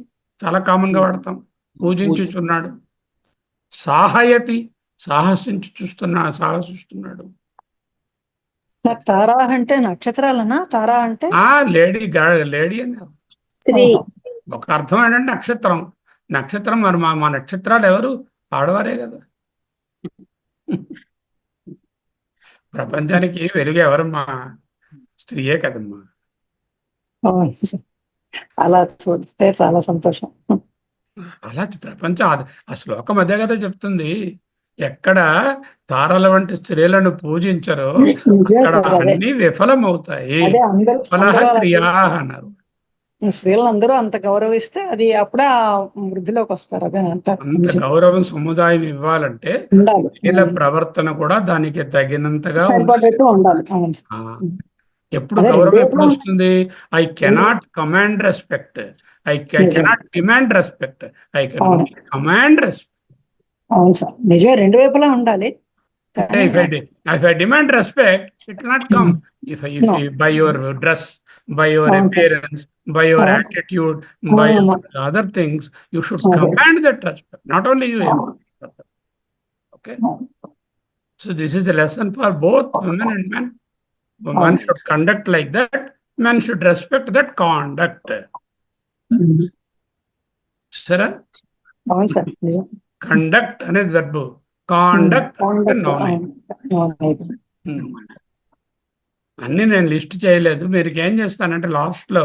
చాలా కామన్ గా వాడతాం, పూజించుచున్నాడు. సాహయతి సాహసిస్తున్నాడు. తారా అంటే నక్షత్రాలనా? తారా అంటే లేడీ లేడీ అని అర్థం. త్రీ. ఒక అర్థం ఏంటంటే నక్షత్రం. నక్షత్రం మరి మా నక్షత్రాలు ఎవరు? ఆడవారే కదా. ప్రపంచానికి వెలుగు ఎవరమ్మా? స్త్రీయే కదమ్మా. అలా చూస్తే చాలా సంతోషం. అలా ప్రపంచం ఆ శ్లోకం అదే కదా చెప్తుంది. ఎక్కడ తారల వంటి స్త్రీలను పూజించరో అక్కడ అన్ని విఫలమవుతాయి. క్రియా అన్నారు. స్త్రీలను అందరూ అంత గౌరవిస్తే అది అప్పుడే ఆ వృద్ధిలోకి వస్తారు. అదే అంత గౌరవం సముదాయం ఇవ్వాలంటే స్త్రీల ప్రవర్తన కూడా దానికి తగినంతగా ఉండాలి. ఎప్పుడు గౌరవం ఎప్పుడు వస్తుంది? I cannot command respect, I cannot demand respect, I can command respect. అవును సార్, నిజమే, రెండు వైపులా ఉండాలి. If I demand respect, it will not come. If by your dress, by your appearance, by your attitude, by other things, you should command that respect. Not only you. Okay. So this is a lesson for both women and men. One should conduct like that. Men should respect that conduct. Sir? అవును sir, నిజం. Conduct అనేది verb, conduct అన్ని నేను list చేయలేదు. మీరు ఏం చేస్తానంటే లాస్ట్లో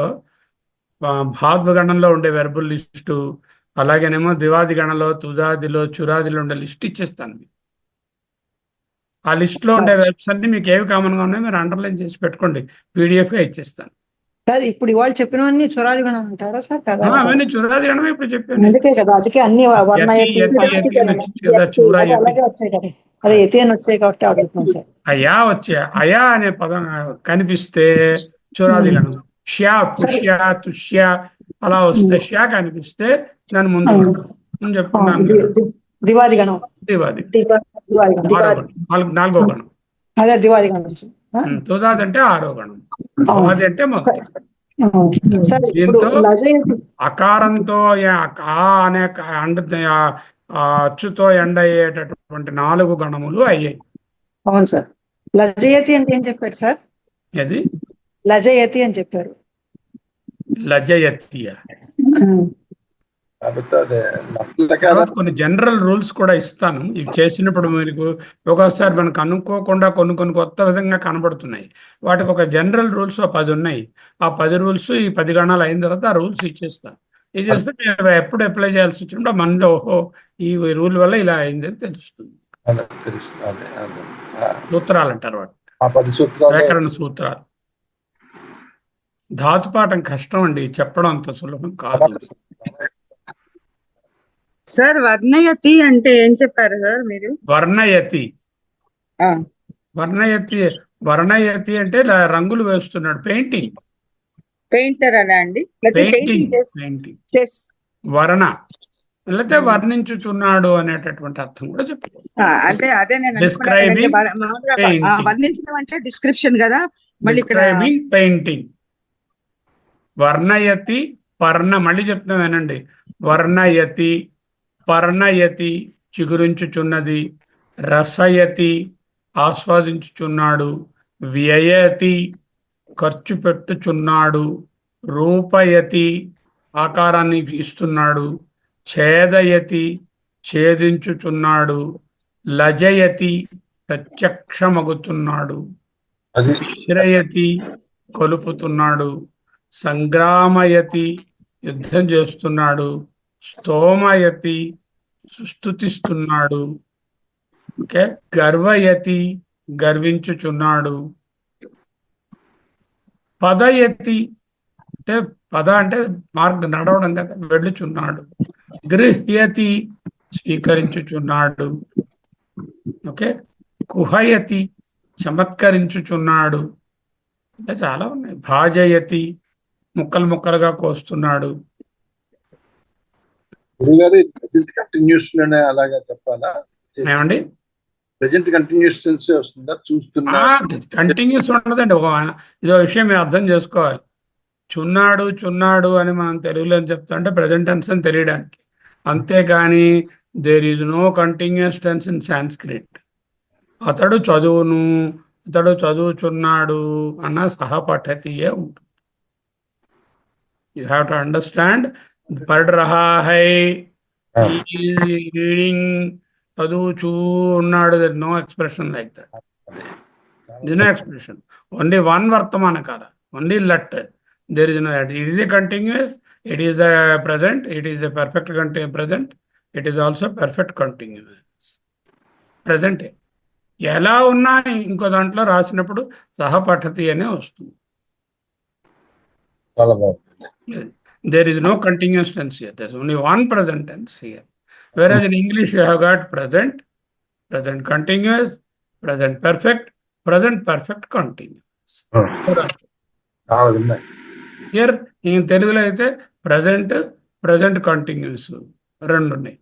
భాద్వ గణంలో ఉండే వెర్బుల లిస్టు, అలాగేనేమో దివాది గణంలో, తుదాదిలో, చురాదిలో ఉండే లిస్ట్ ఇచ్చేస్తాను. ఆ లిస్ట్లో ఉండే వెర్బ్స్ అన్ని మీకు ఏవి కామన్గా ఉన్నాయో మీరు అండర్లైన్ చేసి పెట్టుకోండి, పీడిఎఫ్గా ఇచ్చేస్తాను. ఇప్పుడు ఇవాళ చెప్పినవన్నీ చురాది గణం అంటారా సార్? అవన్నీ చురాది గణమే ఇప్పుడు చెప్పాను. అందుకే కదా, అందుకే అన్ని అలాగే వచ్చాయి కదా, అదే యతి అని వచ్చాయి కాబట్టి అడుగుతాను సార్. అయా అయా అనే పదం కనిపిస్తే చురాది గణం. ష్యా, పుష్య, తుష్య అలా వస్తే ష్యా కనిపిస్తే దాని ముందు చెప్పుకున్నాను దివాది గణం. నాలుగో గణం. అదే దివాది గణం. తుదాది అంటే ఆరో గణం, తుదాది అంటే మొదటి. దీంతో అకారంతో అనే అచ్చుతో ఎండ అయ్యేటటువంటి 4 గణములు అయ్యాయి. అవును సార్. లజయతి అంటే ఏం చెప్పారు సార్? ఏది లజయతి అని చెప్పారు. లజయతి కొన్ని జనరల్ రూల్స్ కూడా ఇస్తాను. ఇవి చేసినప్పుడు మీకు ఒక్కొక్కసారి మనకు అనుకోకుండా కొన్ని కొత్త విధంగా కనబడుతున్నాయి. వాటికి ఒక జనరల్ రూల్స్ 10 ఉన్నాయి. ఆ 10 రూల్స్ ఈ 10 గణాలు అయిన తర్వాత ఆ రూల్స్ ఇచ్చేస్తాను. ఇచ్చేస్తే మీరు ఎప్పుడు అప్లై చేయాల్సి వచ్చినప్పుడు మనలో ఓహో ఈ రూల్ వల్ల ఇలా అయిందని తెలుస్తుంది. సూత్రాలు అంటారు వాటి, వ్యాకరణ సూత్రాలు. ధాతుపాఠం కష్టం అండి, చెప్పడం అంత సులభం కాదు. సార్ వర్ణయతి అంటే ఏం చెప్పారు సార్ మీరు? వర్ణయతి, ఆ, వర్ణయతి, వర్ణయతి అంటే రంగులు వేస్తున్నాడు, పెయింటింగ్. పెయింటర్ అనా అండి? లేకపోతే పెయింటింగ్, పెయింటింగ్ పెయింటింగ్. వర్ణ లేకపోతే వర్ణించుచున్నాడు అనేటటువంటి అర్థం కూడా చెప్పుకోవచ్చు. అంటే అదే నేను Describing painting. వర్ణించడం అంటే డిస్క్రిప్షన్ కదా, మళ్ళీ ఇక్కడ డిస్క్రైబింగ్ పెయింటింగ్. వర్ణయతి పర్ణ, మళ్ళీ చెప్తున్నాం వినండి. వర్ణయతి, పర్ణయతి చిగురించుచున్నది, రసయతి ఆస్వాదించుచున్నాడు, వ్యయతి ఖర్చు పెట్టుచున్నాడు, రూపయతి ఆకారాన్ని ఇస్తున్నాడు, ఛేదయతి ఛేదించుచున్నాడు, లజయతి ప్రత్యక్షమగుతున్నాడు, మిశ్రయతి కలుపుతున్నాడు, సంగ్రామయతి యుద్ధం చేస్తున్నాడు, స్తోమయతి స్తుతిస్తున్నాడు, ఓకే, గర్వయతి గర్వించుచున్నాడు, పదయతి అంటే పద అంటే మార్గం నడవడం కదా, వెళ్ళుచున్నాడు, గృహ్యతి స్వీకరించుచున్నాడు, ఓకే, కుహయతి చమత్కరించుచున్నాడు, ఇంకా చాలా ఉన్నాయి. భాజయతి ముక్కలు ముక్కలుగా కోస్తున్నాడు. గురుగారు ప్రెజెంట్ కంటిన్యూస్ లోనే అలాగా చెప్పాలా? ఏమండి ప్రెజెంట్ కంటిన్యూస్ టెన్స్ వస్తుందా? చూస్తున్నా కంటిన్యూస్ ఉండదండి. ఇదో విషయం మీరు అర్థం చేసుకోవాలి. చున్నాడు చున్నాడు అని మనం తెలుగులో చెప్తుంటే ప్రజెంట్ టెన్స్ అని తెలియడానికి, అంతేగాని there is no continuous tense in Sanskrit. అతడు చదువును, అతడు చదువుచున్నాడు అన్న సహపఠతియే ఉంటుంది. You have to understand. పढ़ रहा है, రీడింగ్, చదువుచూ ఉన్నాడు. There no expression like that. No expression. Only one వర్తమాన కాల, ఓన్లీ లట్. There is no, it is a continuous, it is the present, it is a perfect present, it is also perfect continuous ప్రజెంటే. ఎలా ఉన్నా ఇంకో దాంట్లో రాసినప్పుడు సహపఠతి అనే వస్తుంది. చాలా బాగుంది. There is no continuous tense here. There's only one present tense here. Whereas in English you have got present, present continuous, present perfect continuous. Here in Telugulo అయితే present continuous రెండు ఉన్నాయి.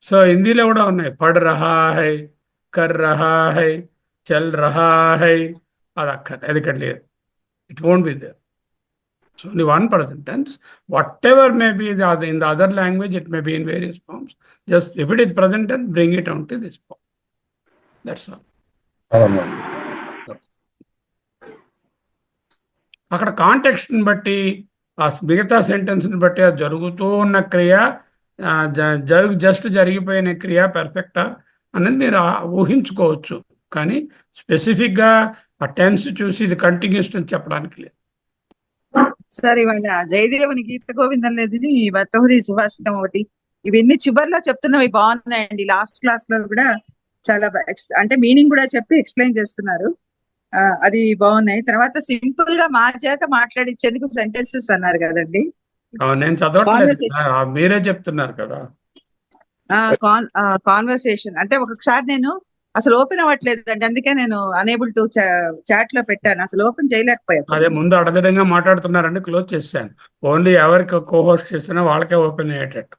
సో హిందీలో కూడా ఉన్నాయి. పढ़ रहा है, कर रहा है, चल रहा है. అది ఇక్కడ లేదు. It won't be there. So only one present tense. Whatever may be in the other language, it may be in various forms. Just if it is present tense, bring it down to this form. That's all. అక్కడ కాంటెక్స్ట్ని బట్టి, ఆ మిగతా సెంటెన్స్ని బట్టి, అది జరుగుతూ ఉన్న క్రియ, just జరిగిపోయిన క్రియ పర్ఫెక్టా అనేది మీరు ఊహించుకోవచ్చు. కానీ స్పెసిఫిక్గా ఆ టెన్స్ చూసి ఇది కంటిన్యూస్ అని చెప్పడానికి లేదు. సార్ ఇవాళ జయదేవుని గీత గోవిందం లేదు, భర్తహరి సుభాషితం ఒకటి, ఇవన్నీ చివరిలో చెప్తున్నవి బాగున్నాయండి. లాస్ట్ క్లాస్ లో కూడా చాలా అంటే మీనింగ్ కూడా చెప్పి ఎక్స్ప్లెయిన్ చేస్తున్నారు. అది బాగున్నాయి. తర్వాత సింపుల్ గా మా చేత మాట్లాడించేందుకు సెంటెన్సెస్ అన్నారు కదండి. నేను చదవట్లేదు, మీరే చెప్తున్నారు కదా. కాన్వర్సేషన్ అంటే ఒక్కొక్కసారి నేను అసలు ఓపెన్ అవ్వట్లేదండి, అందుకే నేను అనేబుల్ టు చాట్ లో పెట్టాను, అసలు ఓపెన్ చేయలేకపోయాను. అదే ముందు అడగడంగా మాట్లాడుతున్నారండి, క్లోజ్ చేశాను. ఓన్లీ ఎవరికి కోహోస్ట్ చేసినా వాళ్ళకే ఓపెన్ అయ్యేటట్టు.